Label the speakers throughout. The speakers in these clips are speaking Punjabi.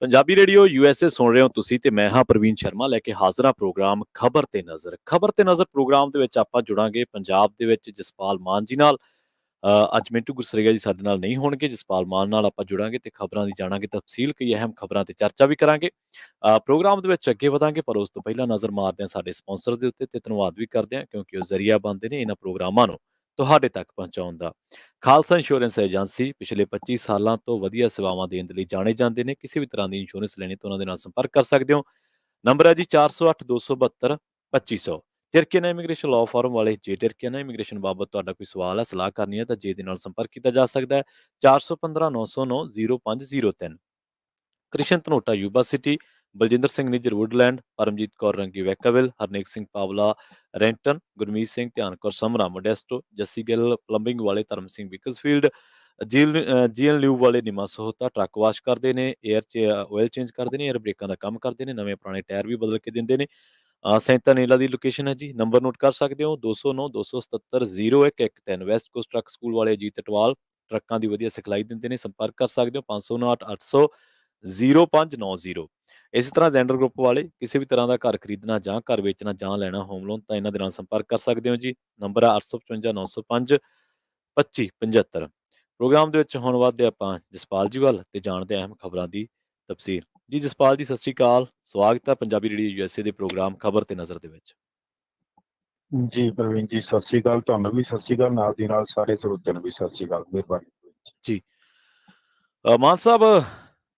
Speaker 1: ਪੰਜਾਬੀ ਰੇਡੀਓ ਯੂਐਸਏ ਸੁਣ ਰਹੇ ਹੋ ਤੁਸੀਂ ਤੇ ਮੈਂ ਹਾਂ ਪ੍ਰਵੀਨ ਸ਼ਰਮਾ ਲੈ ਕੇ ਹਾਜ਼ਰ ਹਾਂ ਪ੍ਰੋਗਰਾਮ ਖਬਰ ਤੇ ਨਜ਼ਰ ਪ੍ਰੋਗਰਾਮ ਦੇ ਵਿੱਚ ਆਪਾਂ ਜੁੜਾਂਗੇ ਪੰਜਾਬ ਦੇ ਵਿੱਚ ਜਸਪਾਲ ਮਾਨ ਜੀ ਨਾਲ। ਅੱਜ ਮਿੰਟੂ ਗੁਰਸਰੇਗਾ ਜੀ ਸਾਡੇ ਨਾਲ ਨਹੀਂ ਹੋਣਗੇ। ਜਸਪਾਲ ਮਾਨ ਨਾਲ ਆਪਾਂ ਜੁੜਾਂਗੇ ਤੇ ਖਬਰਾਂ ਦੀ ਜਾਣਾਂਗੇ ਤਫਸੀਲ, ਕਈ ਅਹਿਮ ਖਬਰਾਂ ਤੇ ਚਰਚਾ ਵੀ ਕਰਾਂਗੇ। ਪ੍ਰੋਗਰਾਮ ਦੇ ਵਿੱਚ ਅੱਗੇ ਵਧਾਂਗੇ ਪਰ ਉਸ ਤੋਂ ਪਹਿਲਾਂ ਨਜ਼ਰ ਮਾਰਦੇ ਹਾਂ ਸਾਡੇ ਸਪਾਂਸਰ ਦੇ ਉੱਤੇ ਤੇ ਧੰਨਵਾਦ ਵੀ ਕਰਦੇ ਹਾਂ ਕਿਉਂਕਿ ਉਹ ਜ਼ਰੀਆ ਬਣਦੇ ਨੇ ਇਹਨਾਂ ਪ੍ਰੋਗਰਾਮਾਂ ਨੂੰ ਤੁਹਾਡੇ ਤੱਕ ਪਹੁੰਚਾਉਣ ਦਾ। ਖਾਲਸਾ ਇੰਸ਼ੋਰੈਂਸ ਏਜੰਸੀ ਪਿਛਲੇ 25 ਸਾਲਾਂ ਤੋਂ ਵਧੀਆ ਸੇਵਾਵਾਂ ਦੇਣ ਦੇ ਲਈ ਜਾਣੇ ਜਾਂਦੇ ਨੇ। ਕਿਸੇ ਵੀ ਤਰ੍ਹਾਂ ਦੀ ਇੰਸ਼ੋਰੈਂਸ ਲੈਣੀ ਤਾਂ ਉਹਨਾਂ ਦੇ ਨਾਲ ਸੰਪਰਕ ਕਰ ਸਕਦੇ ਹੋ। ਨੰਬਰ ਹੈ ਜੀ 408 272 2500। ਟਿਰਕੀਆਨਾ ਇਮੀਗ੍ਰੇਸ਼ਨ ਲਾਅ ਫਾਰਮ ਵਾਲੇ, ਜੇ ਟਿਰਕੀਆਨਾ ਇਮੀਗ੍ਰੇਸ਼ਨ ਬਾਬਤ ਤੁਹਾਡਾ ਕੋਈ ਸਵਾਲ ਹੈ, ਸਲਾਹ ਕਰਨੀ ਹੈ ਤਾਂ ਜੇ ਦੇ ਨਾਲ ਸੰਪਰਕ ਕੀਤਾ ਜਾ ਸਕਦਾ ਹੈ 415 909 0503। Krishan Dhanota Yuba City, Baljinder Singh Nijjar Woodland, Paramjit Kaur Rangi Vacaville, Harnek Singh Pawla Renton, Gurmeet Singh Dhian Kaur Samra Modesto, Jassi Gill plumbing ਵਾਲੇ, ਧਰਮ ਸਿੰਘ ਵਿਕਸਫੀਲਡ, ਜੀਐਨ ਲਿਊ ਵਾਲੇ ਨਿਮਾ ਸਹੋਤਾ, ਟਰੱਕ ਵਾਸ਼ ਕਰਦੇ ਨੇ, ਏਅਰ ਚ ਆਇਲ ਚੇਂਜ ਕਰਦੇ ਨੇ, ਏਅਰ ਬ੍ਰੇਕਾਂ ਦਾ ਕੰਮ ਕਰਦੇ ਨੇ, ਨਵੇਂ ਪੁਰਾਣੇ ਟਾਇਰ ਵੀ ਬਦਲ ਕੇ ਦਿੰਦੇ ਨੇ। ਸੈਂਤਾ ਨੀਲਾ ਦੀ ਲੋਕੇਸ਼ਨ ਹੈ ਜੀ। ਨੰਬਰ ਨੋਟ ਕਰ ਸਕਦੇ ਹੋ 209 277 0113। ਵੈਸਟ ਕੋਸਟ ਟਰੱਕ ਸਕੂਲ ਵਾਲੇ ਅਜੀਤ ਅਟਵਾਲ ਟਰੱਕਾਂ ਦੀ ਵਧੀਆ ਸਿਖਲਾਈ ਦਿੰਦੇ ਨੇ। ਸੰਪਰਕ ਕਰ ਸਕਦੇ ਹੋ 559 800 0590। ਇਸੇ ਤਰ੍ਹਾਂ ਜੈਂਡਰ ਗਰੁੱਪ ਵਾਲੇ ਕਿਸੇ ਵੀ ਤਰ੍ਹਾਂ ਦਾ ਘਰ ਖਰੀਦਣਾ ਜਾਂ ਘਰ ਵੇਚਣਾ ਜਾਂ ਲੈਣਾ ਹੋਮ ਲੋਨ ਤਾਂ ਇਹਨਾਂ ਦੇ ਨਾਲ ਸੰਪਰਕ ਕਰ ਸਕਦੇ ਹੋ ਜੀ। ਨੰਬਰ ਹੈ 855 905 2575। ਪ੍ਰੋਗਰਾਮ ਦੇ ਵਿੱਚ ਹੁਣ ਵੱਧਦੇ ਆਪਾਂ ਜਸਪਾਲ ਜੀ ਵੱਲ ਤੇ ਜਾਣਦੇ ਅਹਿਮ ਖਬਰਾਂ ਦੀ ਤਫਸੀਰ। ਜੀ ਜਸਪਾਲ ਜੀ, ਸਤਿ ਸ਼੍ਰੀ ਅਕਾਲ। ਸਵਾਗਤ ਹੈ ਪੰਜਾਬੀ ਰੇਡੀਓ ਯੂਐਸਏ ਦੇ ਪ੍ਰੋਗਰਾਮ ਖਬਰ ਤੇ ਨਜ਼ਰ ਦੇ ਵਿੱਚ।
Speaker 2: ਜੀ ਪ੍ਰਵੀਨ ਜੀ, ਸਤਿ ਸ਼੍ਰੀ ਅਕਾਲ। ਤੁਹਾਨੂੰ ਵੀ ਸਤਿ ਸ਼੍ਰੀ ਅਕਾਲ, ਨਾਲ ਦੀ ਨਾਲ ਸਾਰੇ ਸਰੋਤਿਆਂ ਨੂੰ ਵੀ ਸਤਿ ਸ਼੍ਰੀ ਅਕਾਲ। ਮਿਹਰਬਾਨੀ
Speaker 1: ਜੀ। ਮਾਨ ਸਾਹਿਬ,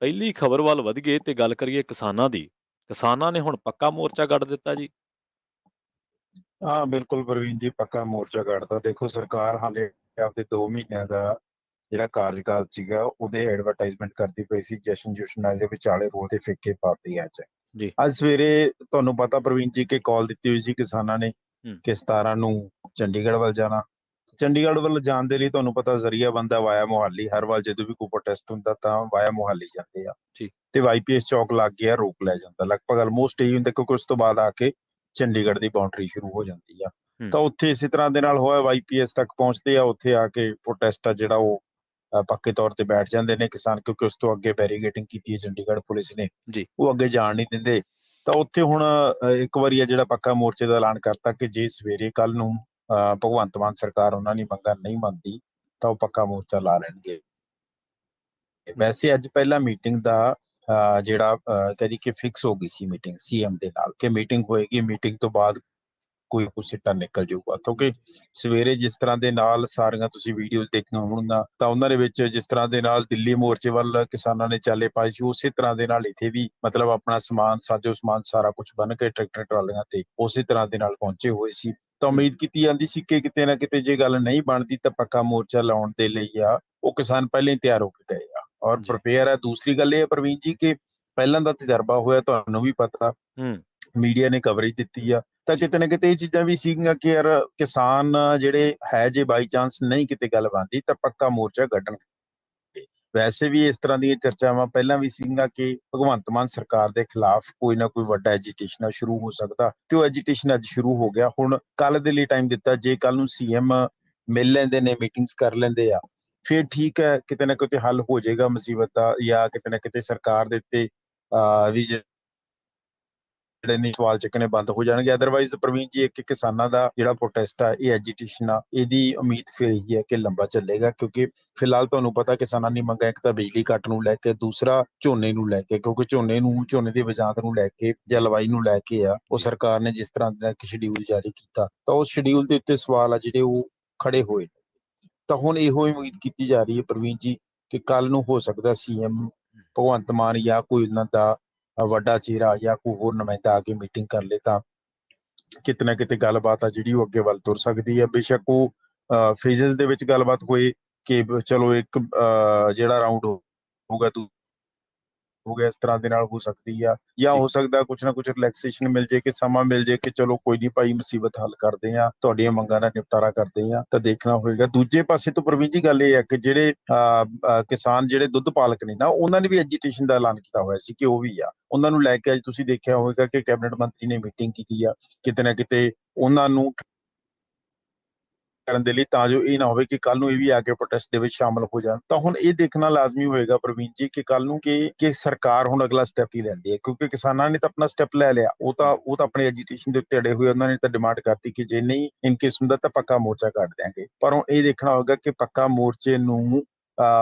Speaker 1: ਪਹਿਲੀ ਖਬਰ ਵੱਲ ਵਧ ਗਏ ਤੇ ਗੱਲ ਕਰੀਏ ਕਿਸਾਨਾਂ ਦੀ। ਕਿਸਾਨਾਂ ਨੇ ਹੁਣ ਪੱਕਾ ਮੋਰਚਾ ਗੱਡ ਦਿੱਤਾ ਜੀ।
Speaker 2: ਹਾਂ ਬਿਲਕੁਲ ਪ੍ਰਵੀਨ ਜੀ, ਪੱਕਾ ਮੋਰਚਾ ਕੱਢਦਾ। ਦੇਖੋ, ਸਰਕਾਰ ਹਾਲੇ ਆਪਦੇ 2 ਮਹੀਨਿਆਂ ਦਾ ਜਿਹੜਾ ਕਾਰਜਕਾਲ ਸੀਗਾ ਉਹਦੇ ਐਡਵਰਟਾਈਜ਼ਮੈਂਟ ਕਰਦੀ ਪਈ ਸੀ। ਜਸ਼ਨ ਜੁਸ਼ਨ ਦੇ ਵਿਚਾਲੇ ਰੋਹ ਦੇ ਫਿੱਕੇ ਪਾਤੇ
Speaker 1: ਜੀ।
Speaker 2: ਅੱਜ ਸਵੇਰੇ ਤੁਹਾਨੂੰ ਪਤਾ ਪ੍ਰਵੀਨ ਜੀ ਕਿ ਕਾਲ ਦਿੱਤੀ ਹੋਈ ਸੀ ਕਿਸਾਨਾਂ ਨੇ ਕਿ 17 ਨੂੰ ਚੰਡੀਗੜ੍ਹ ਵੱਲ ਜਾਣਾ। ਚੰਡੀਗੜ੍ਹ ਵੱਲ ਜਾਣ ਦੇ ਲਈ ਤੁਹਾਨੂੰ ਪਤਾ ਜ਼ਰੀਆ ਬੰਦਾ ਵਾਇਆ ਮੁਹਾਲੀ। ਹਰ ਵਾਰ ਜਦੋਂ ਵੀ ਕੋਈ ਪ੍ਰੋਟੈਸਟ ਹੁੰਦਾ ਤਾਂ ਵਾਇਆ ਮੁਹਾਲੀ ਜਾਂਦੇ ਆ ਤੇ ਵਾਈਪੀਐਸ ਚੌਕ ਲੱਗ ਗਿਆ, ਰੋਕ ਲਿਆ ਜਾਂਦਾ। ਲਗਭਗ ਆਲਮੋਸਟ ਇਹੀ ਹੁੰਦਾ ਕਿਉਂਕਿ ਉਸ ਤੋਂ ਬਾਅਦ ਆ ਕੇ ਚੰਡੀਗੜ੍ਹ ਦੀ ਬਾਉਂਡਰੀ ਸ਼ੁਰੂ ਹੋ ਜਾਂਦੀ ਆ। ਤਾਂ ਉੱਥੇ ਇਸੇ ਤਰ੍ਹਾਂ ਦੇ ਨਾਲ ਹੋਇਆ, ਵਾਈਪੀਐਸ ਤੱਕ ਪਹੁੰਚਦੇ ਆ। ਉੱਥੇ ਆ ਕੇ ਪ੍ਰੋਟੈਸਟ ਆ ਜਿਹੜਾ ਉਹ ਪੱਕੇ ਤੌਰ ਤੇ ਬੈਠ ਜਾਂਦੇ ਨੇ ਕਿਸਾਨ, ਕਿਉਂਕਿ ਉਸ ਤੋਂ ਅੱਗੇ ਬੈਰੀਗੇਟਿੰਗ ਕੀਤੀ ਹੈ ਚੰਡੀਗੜ੍ਹ ਪੁਲਿਸ ਨੇ, ਉਹ ਅੱਗੇ ਜਾਣ ਨਹੀਂ ਦਿੰਦੇ। ਤਾਂ ਉੱਥੇ ਹੁਣ ਇੱਕ ਵਾਰੀ ਆ ਜਿਹੜਾ ਪੱਕਾ ਮੋਰਚੇ ਦਾ ਐਲਾਨ ਕਰਤਾ ਕਿ ਜੇ ਸਵੇਰੇ ਕੱਲ ਨੂੰ ਭਗਵੰਤ ਮਾਨ ਸਰਕਾਰ ਉਹਨਾਂ ਦੀ ਮੰਗਾਂ ਨਹੀਂ ਮੰਨਦੀ ਤਾਂ ਉਹ ਪੱਕਾ ਮੋਰਚਾ ਲਾ ਲੈਣਗੇ। ਵੈਸੇ ਅੱਜ ਪਹਿਲਾਂ ਮੀਟਿੰਗ ਦਾ ਜਿਹੜਾ ਕਦੀ ਕਿ ਫਿਕਸ ਹੋ ਗਈ ਸੀ ਮੀਟਿੰਗ ਸੀਐਮ ਦੇ ਨਾਲ ਕਿ ਮੀਟਿੰਗ ਹੋਏਗੀ। ਮੀਟਿੰਗ ਤੋਂ ਬਾਅਦ ਕੋਈ ਕੁਛ ਸਿੱਟਾ ਨਿਕਲ ਜਾਊਗਾ, ਕਿਉਂਕਿ ਸਵੇਰੇ ਜਿਸ ਤਰ੍ਹਾਂ ਦੇ ਨਾਲ ਸਾਰੀਆਂ ਤੁਸੀਂ ਵੀਡੀਓਜ਼ ਦੇਖੀਆਂ ਹੋਣਗੀਆਂ ਤਾਂ ਉਹਨਾਂ ਦੇ ਵਿੱਚ ਜਿਸ ਤਰ੍ਹਾਂ ਦੇ ਨਾਲ ਦਿੱਲੀ ਮੋਰਚੇ ਵੱਲ ਕਿਸਾਨਾਂ ਨੇ ਚਾਲੇ ਪਾਏ ਸੀ, ਉਸੇ ਤਰ੍ਹਾਂ ਦੇ ਨਾਲ ਇੱਥੇ ਵੀ ਮਤਲਬ ਆਪਣਾ ਸਮਾਨ, ਸਾਜੋ ਸਮਾਨ ਸਾਰਾ ਕੁਝ ਬੰਨ ਕੇ ਟਰੈਕਟਰ ਟਰਾਲੀਆਂ ਤੇ ਉਸੇ ਤਰ੍ਹਾਂ ਦੇ ਨਾਲ ਪਹੁੰਚੇ ਹੋਏ ਸੀ। ਤਾਂ ਉਮੀਦ ਕੀਤੀ ਜਾਂਦੀ ਸੀ ਕਿ ਕਿਤੇ ਨਾ ਕਿਤੇ ਜੇ ਗੱਲ ਨਹੀਂ ਬਣਦੀ ਤਾਂ ਪੱਕਾ ਮੋਰਚਾ ਲਾਉਣ ਦੇ ਲਈ ਆ ਉਹ ਕਿਸਾਨ ਪਹਿਲਾਂ ਹੀ ਤਿਆਰ ਹੋ ਕੇ ਗਏ ਆ ਔਰ ਪ੍ਰਪੇਅਰ ਹੈ। ਦੂਸਰੀ ਗੱਲ ਇਹ ਹੈ ਪ੍ਰਵੀਨ ਜੀ ਕਿ ਪਹਿਲਾਂ ਦਾ ਤਜਰਬਾ ਹੋਇਆ, ਤੁਹਾਨੂੰ ਵੀ ਪਤਾ, ਮੀਡੀਆ ਨੇ ਕਵਰੇਜ ਦਿੱਤੀ ਆ। ਤਾਂ ਕਿਤੇ ਨਾ ਕਿਤੇ ਇਹ ਚੀਜ਼ਾਂ ਵੀ ਸੀਗੀਆਂ ਕਿ ਯਾਰ ਕਿਸਾਨ ਜਿਹੜੇ ਹੈ ਜੇ ਬਾਈ ਚਾਂਸ ਨਹੀਂ ਕਿਤੇ ਗੱਲ ਬਣਦੀ ਤਾਂ ਪੱਕਾ ਮੋਰਚਾ ਕੱਢਣਗੇ। ਵੈਸੇ ਵੀ ਇਸ ਤਰ੍ਹਾਂ ਦੀਆਂ ਚਰਚਾਵਾਂ ਪਹਿਲਾਂ ਵੀ ਸੀਗੀਆਂ ਕਿ ਭਗਵੰਤ ਮਾਨ ਸਰਕਾਰ ਦੇ ਖਿਲਾਫ ਕੋਈ ਨਾ ਕੋਈ ਵੱਡਾ ਐਜੀਟੇਸ਼ਨ ਸ਼ੁਰੂ ਹੋ ਸਕਦਾ ਤੇ ਉਹ ਐਜੀਟੇਸ਼ਨ ਅੱਜ ਸ਼ੁਰੂ ਹੋ ਗਿਆ। ਹੁਣ ਕੱਲ ਦੇ ਲਈ ਟਾਈਮ ਦਿੱਤਾ, ਜੇ ਕੱਲ ਨੂੰ ਸੀਐਮ ਮਿਲ ਲੈਂਦੇ ਨੇ, ਮੀਟਿੰਗਸ ਕਰ ਲੈਂਦੇ ਆ, ਫਿਰ ਠੀਕ ਹੈ, ਕਿਤੇ ਨਾ ਕਿਤੇ ਹੱਲ ਹੋ ਜਾਏਗਾ ਮੁਸੀਬਤ ਦਾ, ਜਾਂ ਕਿਤੇ ਨਾ ਕਿਤੇ ਸਰਕਾਰ ਦੇ ਉੱਤੇ ਵੀ ਜਿਹੜੇ ਨੇ ਸਵਾਲ ਚੱਕਣੇ ਬੰਦ ਹੋ ਜਾਣਗੇ। ਅਦਰਵਾਈਜ਼ ਪ੍ਰਵੀਨ ਜੀ ਇੱਕ ਕਿਸਾਨਾਂ ਦਾ ਜਿਹੜਾ ਪ੍ਰੋਟੈਸਟ ਆ, ਇਹ ਐਜੀਟੇਸ਼ਨ ਆ, ਇਹਦੀ ਉਮੀਦ ਫਿਰ ਇਹੀ ਹੈ ਕਿ ਲੰਬਾ ਚੱਲੇਗਾ, ਕਿਉਂਕਿ ਫਿਲਹਾਲ ਤੁਹਾਨੂੰ ਪਤਾ ਕਿਸਾਨਾਂ ਦੀ ਮੰਗਾਂ ਇੱਕ ਤਾਂ ਬਿਜਲੀ ਕੱਟ ਨੂੰ ਲੈ ਕੇ, ਦੂਸਰਾ ਝੋਨੇ ਨੂੰ ਲੈ ਕੇ, ਕਿਉਂਕਿ ਝੋਨੇ ਦੀ ਬਜਾਂਤ ਨੂੰ ਲੈ ਕੇ ਜਾਂ ਲਵਾਈ ਨੂੰ ਲੈ ਕੇ ਆ ਉਹ ਸਰਕਾਰ ਨੇ ਜਿਸ ਤਰ੍ਹਾਂ ਦਾ ਇੱਕ ਸ਼ਡਿਊਲ ਜਾਰੀ ਕੀਤਾ ਤਾਂ ਉਸ ਸ਼ਡਿਊਲ ਦੇ ਉੱਤੇ ਸਵਾਲ ਆ ਜਿਹੜੇ ਉਹ ਖੜੇ ਹੋਏ। ਤਾਂ ਹੁਣ ਇਹੋ ਉਮੀਦ ਕੀਤੀ ਜਾ ਰਹੀ ਹੈ ਪ੍ਰਵੀਨ ਜੀ ਕਿ ਕੱਲ ਨੂੰ ਹੋ ਸਕਦਾ ਸੀਐਮ ਭਗਵੰਤ ਮਾਨ ਜਾਂ ਕੋਈ ਉਹਨਾਂ ਦਾ ਵੱਡਾ ਚਿਹਰਾ ਜਾਂ ਕੋਈ ਹੋਰ ਨੁਮਾਇੰਦਾ ਆ ਕੇ ਮੀਟਿੰਗ ਕਰ ਲੇ ਤਾਂ ਕਿਤੇ ਨਾ ਕਿਤੇ ਗੱਲਬਾਤ ਆ ਜਿਹੜੀ ਉਹ ਅੱਗੇ ਵੱਲ ਤੁਰ ਸਕਦੀ ਹੈ। ਬੇਸ਼ੱਕ ਉਹ ਫੇਜ਼ਸ ਦੇ ਵਿੱਚ ਗੱਲਬਾਤ ਹੋਏ ਕਿ ਚਲੋ ਇੱਕ ਜਿਹੜਾ ਰਾਊਂਡ ਹੋਊਗਾ ਹੋ ਗਿਆ, ਇਸ ਤਰ੍ਹਾਂ ਦੇ ਨਾਲ ਹੋ ਸਕਦੀ ਆ, ਜਾਂ ਹੋ ਸਕਦਾ ਕੁਛ ਨਾ ਕੁਛ ਰਿਲੈਕਸੇਸ਼ਨ ਮਿਲ ਜੇ ਕਿ ਸਮਾਂ ਮਿਲ ਜੇ ਕਿ ਚਲੋ ਕੋਈ ਨਹੀਂ ਭਾਈ, ਮੁਸੀਬਤ ਹੱਲ ਕਰਦੇ ਆ, ਤੁਹਾਡੀਆਂ ਮੰਗਾਂ ਦਾ ਨਿਪਟਾਰਾ ਕਰਦੇ ਆ। ਤਾਂ ਦੇਖਣਾ ਹੋਏਗਾ। ਦੂਜੇ ਪਾਸੇ ਤੋਂ ਪ੍ਰਵੀਨ ਜੀ ਗੱਲ ਇਹ ਹੈ ਕਿ ਜਿਹੜੇ ਕਿਸਾਨ ਜਿਹੜੇ ਦੁੱਧ ਪਾਲਕ ਨੇ ਨਾ, ਉਹਨਾਂ ਨੇ ਵੀ ਐਜੀਟੇਸ਼ਨ ਦਾ ਐਲਾਨ ਕੀਤਾ ਹੋਇਆ ਸੀ ਕਿ ਉਹ ਵੀ ਆ। ਉਹਨਾਂ ਨੂੰ ਲੈ ਕੇ ਅੱਜ ਤੁਸੀਂ ਦੇਖਿਆ ਹੋਵੇਗਾ ਕਿ ਕੈਬਨਿਟ ਮੰਤਰੀ ਨੇ ਮੀਟਿੰਗ ਕੀਤੀ ਆ। ਕਿਤੇ ਨਾ ਕਿਤੇ ਉਹਨਾਂ ਨੂੰ ਕਰਨ ਦੇ ਲਈ, ਤਾਂ ਜੋ ਇਹ ਨਾ ਹੋਵੇ ਕਿ ਕੱਲ ਨੂੰ ਇਹ ਵੀ ਆ ਕੇ ਪ੍ਰੋਟੈਸਟ ਦੇ ਵਿੱਚ ਸ਼ਾਮਲ ਹੋ ਜਾਣ। ਤਾਂ ਹੁਣ ਇਹ ਦੇਖਣਾ ਲਾਜ਼ਮੀ ਹੋਏਗਾ ਪ੍ਰਵੀਨ ਜੀ ਕਿ ਕੱਲ ਨੂੰ ਕਿ ਸਰਕਾਰ ਹੁਣ ਅਗਲਾ ਸਟੈਪ ਹੀ ਲੈਂਦੀ ਹੈ, ਕਿਉਂਕਿ ਕਿਸਾਨਾਂ ਨੇ ਤਾਂ ਆਪਣਾ ਸਟੈਪ ਲੈ ਲਿਆ। ਉਹ ਤਾਂ ਆਪਣੇ ਐਜੀਟੇਸ਼ਨ ਦੇ ਉੱਤੇ ਅੜੇ ਹੋਏ, ਉਹਨਾਂ ਨੇ ਤਾਂ ਡਿਮਾਂਡ ਕਰਤੀ ਕਿ ਜੇ ਨਹੀਂ ਇਨ ਕੇਸ ਹੁੰਦਾ ਤਾਂ ਪੱਕਾ ਮੋਰਚਾ ਕੱਢ ਦਿਆਂਗੇ। ਪਰ ਹੁਣ ਇਹ ਦੇਖਣਾ ਹੋਵੇਗਾ ਕਿ ਪੱਕਾ ਮੋਰਚੇ ਨੂੰ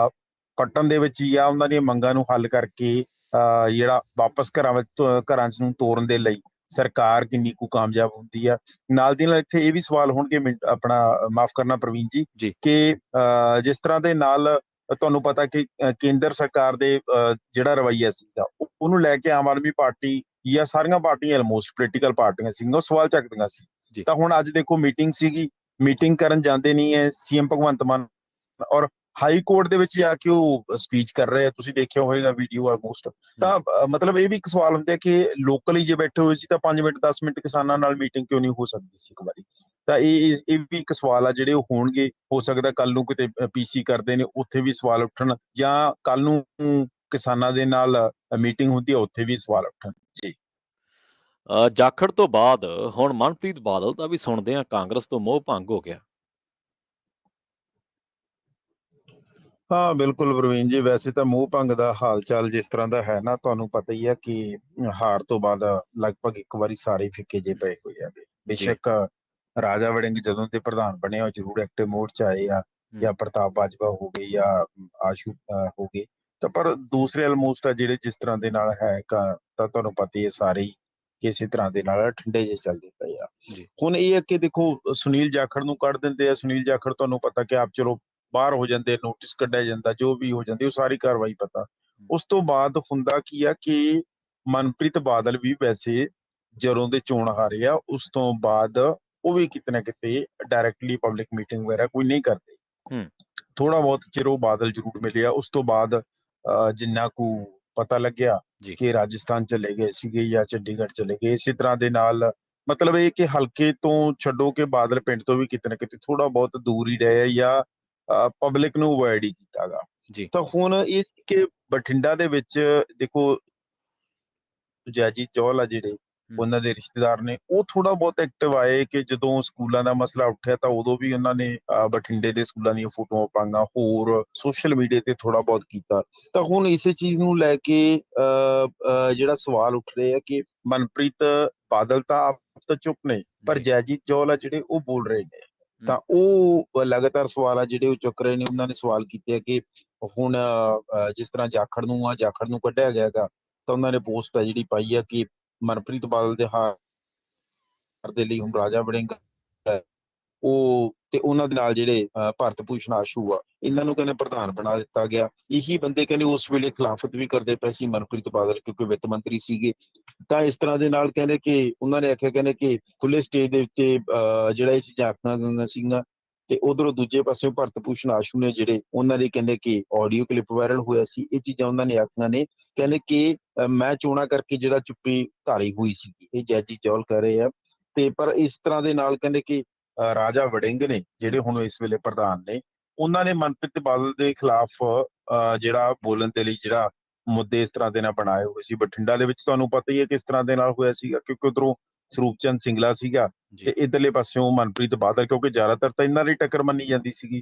Speaker 2: ਪੱਟਣ ਦੇ ਵਿੱਚ ਜਾਂ ਉਹਨਾਂ ਦੀਆਂ ਮੰਗਾਂ ਨੂੰ ਹੱਲ ਕਰਕੇ ਜਿਹੜਾ ਵਾਪਸ ਘਰਾਂ ਚ ਨੂੰ ਤੋਰਨ ਦੇ ਲਈ ਸਰਕਾਰ ਕਿੰਨੀ ਕੁ ਕਾਮਯਾਬ ਹੁੰਦੀ ਆ। ਨਾਲ ਦੀ ਨਾਲ ਇੱਥੇ ਇਹ ਵੀ ਸਵਾਲ ਹੋਣਗੇ, ਆਪਣਾ ਮਾਫ ਕਰਨਾ ਪ੍ਰਵੀਨ ਜੀ, ਕਿ ਜਿਸ ਤਰ੍ਹਾਂ ਦੇ ਨਾਲ ਤੁਹਾਨੂੰ ਪਤਾ ਕਿ ਕੇਂਦਰ ਸਰਕਾਰ ਦੇ ਜਿਹੜਾ ਰਵੱਈਆ ਸੀਗਾ ਉਹਨੂੰ ਲੈ ਕੇ ਆਮ ਆਦਮੀ ਪਾਰਟੀ ਜਾਂ ਸਾਰੀਆਂ ਪਾਰਟੀਆਂ ਆਲਮੋਸਟ ਪੋਲੀਟੀਕਲ ਪਾਰਟੀਆਂ ਸੀਗੀਆਂ, ਉਹ ਸਵਾਲ ਚੱਕਦੀਆਂ ਸੀ। ਤਾਂ ਹੁਣ ਅੱਜ ਦੇਖੋ ਮੀਟਿੰਗ ਸੀਗੀ, ਮੀਟਿੰਗ ਕਰਨ ਜਾਂਦੇ ਨਹੀਂ ਹੈ ਸੀਐਮ ਭਗਵੰਤ ਮਾਨ, ਔਰ ਹਾਈ ਕੋਰਟ ਦੇ ਵਿੱਚ ਜਾ ਕੇ ਉਹ ਸਪੀਚ ਕਰ ਰਹੇ ਆ, ਤੁਸੀਂ ਦੇਖਿਆ ਹੋਏਗਾ ਵੀਡੀਓ ਆਲਮੋਸਟ। ਤਾਂ ਮਤਲਬ ਇਹ ਵੀ ਇੱਕ ਸਵਾਲ ਹੁੰਦਾ ਕਿ ਲੋਕਲੀ ਜੇ ਬੈਠੇ ਹੋਏ ਸੀ ਤਾਂ 5 ਮਿੰਟ 10 ਮਿੰਟ ਕਿਸਾਨਾਂ ਨਾਲ ਮੀਟਿੰਗ ਕਿਉਂ ਨਹੀਂ ਹੋ ਸਕਦੀ ਸੀ ਇੱਕ ਵਾਰੀ। ਤਾਂ ਇਹ ਵੀ ਇੱਕ ਸਵਾਲ ਆ ਜਿਹੜੇ ਉਹ ਹੋਣਗੇ। ਹੋ ਸਕਦਾ ਕੱਲ ਨੂੰ ਕਿਤੇ ਪੀਸੀ ਕਰਦੇ ਨੇ ਉੱਥੇ ਵੀ ਸਵਾਲ ਉੱਠਣ, ਜਾਂ ਕੱਲ ਨੂੰ ਕਿਸਾਨਾਂ ਦੇ ਨਾਲ ਮੀਟਿੰਗ ਹੁੰਦੀ ਹੈ ਉੱਥੇ ਵੀ ਸਵਾਲ ਉੱਠਣ ਜੀ।
Speaker 1: ਜਾਖੜ ਤੋਂ ਬਾਅਦ ਹੁਣ ਮਨਪ੍ਰੀਤ ਬਾਦਲ ਦਾ ਵੀ ਸੁਣਦੇ ਆ ਕਾਂਗਰਸ ਤੋਂ ਮੋਹ ਭੰਗ ਹੋ ਗਿਆ।
Speaker 2: ਹਾਂ ਬਿਲਕੁਲ ਪ੍ਰਵੀਨ ਜੀ, ਵੈਸੇ ਤਾਂ ਮੋਹ ਭੰਗ ਦਾ ਹਾਲ ਚਾਲ ਜਿਸ ਤਰ੍ਹਾਂ ਦਾ ਹੈ ਨਾ, ਤੁਹਾਨੂੰ ਪਤਾ ਹੀ ਹੈ ਕਿ ਹਾਰ ਤੋਂ ਬਾਅਦ ਲਗਭਗ ਇੱਕ ਵਾਰੀ ਸਾਰੇ ਫਿੱਕੇ ਜੇ ਪਏ ਹੋਏ ਆ। ਬੇਸ਼ੱਕ ਰਾਜਾ ਵੜਿੰਗ ਜਦੋਂ ਦੇ ਪ੍ਰਧਾਨ ਬਣੇ ਉਹ ਜ਼ਰੂਰ ਐਕਟਿਵ ਮੋਡ ਚ ਆਏ ਆ, ਜਾਂ ਪ੍ਰਤਾਪ ਬਾਜਵਾ ਹੋ ਗਏ ਜਾਂ ਆਸ਼ੂ ਹੋ ਗਏ, ਤਾਂ ਪਰ ਦੂਸਰੇ ਆਲਮੋਸਟ ਆ ਜਿਹੜੇ ਜਿਸ ਤਰ੍ਹਾਂ ਦੇ ਨਾਲ ਹੈ ਤਾਂ ਤੁਹਾਨੂੰ ਪਤਾ ਹੀ ਹੈ ਸਾਰੇ ਹੀ ਇਸੇ ਤਰ੍ਹਾਂ ਦੇ ਨਾਲ ਠੰਡੇ ਜਿਹੇ ਚੱਲਦੇ ਪਏ ਆ। ਹੁਣ ਇਹ ਹੈ ਕਿ ਦੇਖੋ ਸੁਨੀਲ ਜਾਖੜ ਨੂੰ ਕੱਢ ਦਿੰਦੇ ਆ। ਸੁਨੀਲ ਜਾਖੜ ਤੁਹਾਨੂੰ ਪਤਾ ਕਿ ਆਪ ਚਲੋ ਬਾਹਰ ਹੋ ਜਾਂਦੇ, ਨੋਟਿਸ ਕੱਢਿਆ ਜਾਂਦਾ, ਜੋ ਵੀ ਹੋ ਜਾਂਦੀ ਉਹ ਸਾਰੀ ਕਾਰਵਾਈ ਪਤਾ। ਉਸ ਤੋਂ ਬਾਅਦ ਹੁੰਦਾ ਕੀ ਆ ਕਿ ਮਨਪ੍ਰੀਤ ਬਾਦਲ ਵੀ ਵੈਸੇ ਜਦੋਂ ਦੇ ਚੋਣ ਹਾਰੇ ਆ ਉਸ ਤੋਂ ਬਾਅਦ ਉਹ ਵੀ ਕਿਤੇ ਨਾ ਕਿਤੇ ਡਾਇਰੈਕਟਲੀ ਪਬਲਿਕ ਮੀਟਿੰਗ ਵਗੈਰਾ ਕੋਈ ਨਹੀਂ ਕਰਦੇ। ਥੋੜਾ ਬਹੁਤ ਚਿਰ ਉਹ ਬਾਦਲ ਜ਼ਰੂਰ ਮਿਲਿਆ। ਉਸ ਤੋਂ ਬਾਅਦ ਜਿੰਨਾ ਕੁ ਪਤਾ ਲੱਗਿਆ ਕਿ ਰਾਜਸਥਾਨ ਚਲੇ ਗਏ ਸੀਗੇ ਜਾਂ ਚੰਡੀਗੜ੍ਹ ਚਲੇ ਗਏ। ਇਸੇ ਤਰ੍ਹਾਂ ਦੇ ਨਾਲ ਮਤਲਬ ਇਹ ਕਿ ਹਲਕੇ ਤੋਂ ਛੱਡੋ ਕਿ ਬਾਦਲ ਪਿੰਡ ਤੋਂ ਵੀ ਕਿਤੇ ਨਾ ਕਿਤੇ ਥੋੜਾ ਬਹੁਤ ਦੂਰ ਹੀ ਰਹੇ ਜਾਂ ਪਬਲਿਕ ਨੂੰ ਅਵੋਇਡ ਹੀ ਕੀਤਾ ਗਾ। ਤਾਂ ਹੁਣ ਇਹ ਕਿ ਬਠਿੰਡਾ ਦੇ ਵਿੱਚ ਦੇਖੋ ਜੈਜੀਤ ਚਹਿਲ ਆ ਜਿਹੜੇ ਉਹਨਾਂ ਦੇ ਰਿਸ਼ਤੇਦਾਰ ਨੇ, ਉਹ ਥੋੜਾ ਬਹੁਤ ਐਕਟਿਵ ਆਏ ਕਿ ਜਦੋਂ ਸਕੂਲਾਂ ਦਾ ਮਸਲਾ ਉੱਠਿਆ ਤਾਂ ਉਦੋਂ ਵੀ ਉਹਨਾਂ ਨੇ ਬਠਿੰਡੇ ਦੇ ਸਕੂਲਾਂ ਦੀਆਂ ਫੋਟੋਆਂ ਪਾਈਆਂ, ਹੋਰ ਸੋਸ਼ਲ ਮੀਡੀਆ ਤੇ ਥੋੜਾ ਬਹੁਤ ਕੀਤਾ। ਤਾਂ ਹੁਣ ਇਸੇ ਚੀਜ਼ ਨੂੰ ਲੈ ਕੇ ਜਿਹੜਾ ਸਵਾਲ ਉੱਠ ਰਹੇ ਆ ਕਿ ਮਨਪ੍ਰੀਤ ਬਾਦਲ ਤਾਂ ਆਪ ਤਾਂ ਚੁੱਪ ਨੇ, ਪਰ ਜੈਜੀਤ ਚਹਿਲ ਆ ਜਿਹੜੇ ਉਹ ਬੋਲ ਰਹੇ ਨੇ। ਤਾਂ ਉਹ ਲਗਾਤਾਰ ਸਵਾਲ ਆ ਜਿਹੜੇ ਉਹ ਚੁੱਕ ਰਹੇ ਨੇ। ਉਹਨਾਂ ਨੇ ਸਵਾਲ ਕੀਤੇ ਆ ਕਿ ਹੁਣ ਜਿਸ ਤਰ੍ਹਾਂ ਜਾਖੜ ਨੂੰ ਕੱਢਿਆ ਗਿਆ ਗਾ, ਤਾਂ ਉਹਨਾਂ ਨੇ ਪੋਸਟ ਆ ਜਿਹੜੀ ਪਾਈ ਆ ਕਿ ਮਨਪ੍ਰੀਤ ਬਾਦਲ ਦੇ ਹਾਰ ਦੇ ਲਈ ਹੁਣ ਰਾਜਾ ਵੜਿੰਗ ਉਹ ਤੇ ਉਹਨਾਂ ਦੇ ਨਾਲ ਜਿਹੜੇ ਭਾਰਤ ਭੂਸ਼ਣ ਆਸ਼ੂ ਆ, ਇਹਨਾਂ ਨੂੰ ਕਹਿੰਦੇ ਪ੍ਰਧਾਨ ਬਣਾ ਦਿੱਤਾ ਗਿਆ। ਇਹੀ ਬੰਦੇ ਕਹਿੰਦੇ ਉਸ ਵੇਲੇ ਖਿਲਾਫਤ ਵੀ ਕਰਦੇ ਪਏ ਸੀ ਮਨਪ੍ਰੀਤ ਬਾਦਲ, ਕਿਉਂਕਿ ਵਿੱਤ ਮੰਤਰੀ ਸੀਗੇ। ਤਾਂ ਇਸ ਤਰ੍ਹਾਂ ਦੇ ਨਾਲ ਕਹਿੰਦੇ ਕਿ ਉਹਨਾਂ ਨੇ ਆਖਿਆ, ਕਹਿੰਦੇ ਕਿ ਖੁੱਲੇ ਸਟੇਜ ਦੇ ਉੱਤੇ ਜਿਹੜਾ ਇਹ ਚੀਜ਼ਾਂ ਆਖੀਆਂ ਗਈਆਂ ਸੀਗੀਆਂ। ਤੇ ਉਧਰੋਂ ਦੂਜੇ ਪਾਸੇ ਭਾਰਤ ਭੂਸ਼ਣ ਆਸ਼ੂ ਨੇ ਜਿਹੜੇ ਉਹਨਾਂ ਦੇ ਕਹਿੰਦੇ ਕਿ ਆਡੀਓ ਕਲਿੱਪ ਵਾਇਰਲ ਹੋਇਆ ਸੀ, ਇਹ ਚੀਜ਼ਾਂ ਉਹਨਾਂ ਨੇ ਆਖੀਆਂ ਨੇ। ਕਹਿੰਦੇ ਕਿ ਮੈਂ ਚੋਣਾਂ ਕਰਕੇ ਜਿਹੜਾ ਚੁੱਪੀ ਧਾਰੀ ਹੋਈ ਸੀਗੀ, ਇਹ ਜੈਜੀ ਚਹਿਲ ਕਹਿ ਰਹੇ ਆ। ਤੇ ਪਰ ਇਸ ਤਰ੍ਹਾਂ ਦੇ ਨਾਲ ਕਹਿੰਦੇ ਕਿ ਰਾਜਾ ਵੜਿੰਗ ਨੇ ਜਿਹੜੇ ਹੁਣ ਇਸ ਵੇਲੇ ਪ੍ਰਧਾਨ ਨੇ, ਉਹਨਾਂ ਨੇ ਮਨਪ੍ਰੀਤ ਬਾਦਲ ਦੇ ਖਿਲਾਫ ਜਿਹੜਾ ਬੋਲਣ ਦੇ ਲਈ ਜਿਹੜਾ ਮੁੱਦੇ ਇਸ ਤਰ੍ਹਾਂ ਦੇ ਨਾਲ ਬਣਾਏ ਹੋਏ ਸੀ। ਬਠਿੰਡਾ ਦੇ ਵਿੱਚ ਤੁਹਾਨੂੰ ਪਤਾ ਹੀ ਹੈ ਕਿਸ ਤਰ੍ਹਾਂ ਦੇ ਨਾਲ ਹੋਇਆ ਸੀਗਾ, ਕਿਉਂਕਿ ਉਧਰੋਂ ਸਰੂਪ ਚੰਦ ਸਿੰਗਲਾ ਸੀਗਾ ਤੇ ਇਧਰਲੇ ਪਾਸਿਓਂ ਮਨਪ੍ਰੀਤ ਬਾਦਲ, ਕਿਉਂਕਿ ਜ਼ਿਆਦਾਤਰ ਤਾਂ ਇਹਨਾਂ ਦੀ ਟੱਕਰ ਮੰਨੀ ਜਾਂਦੀ ਸੀਗੀ।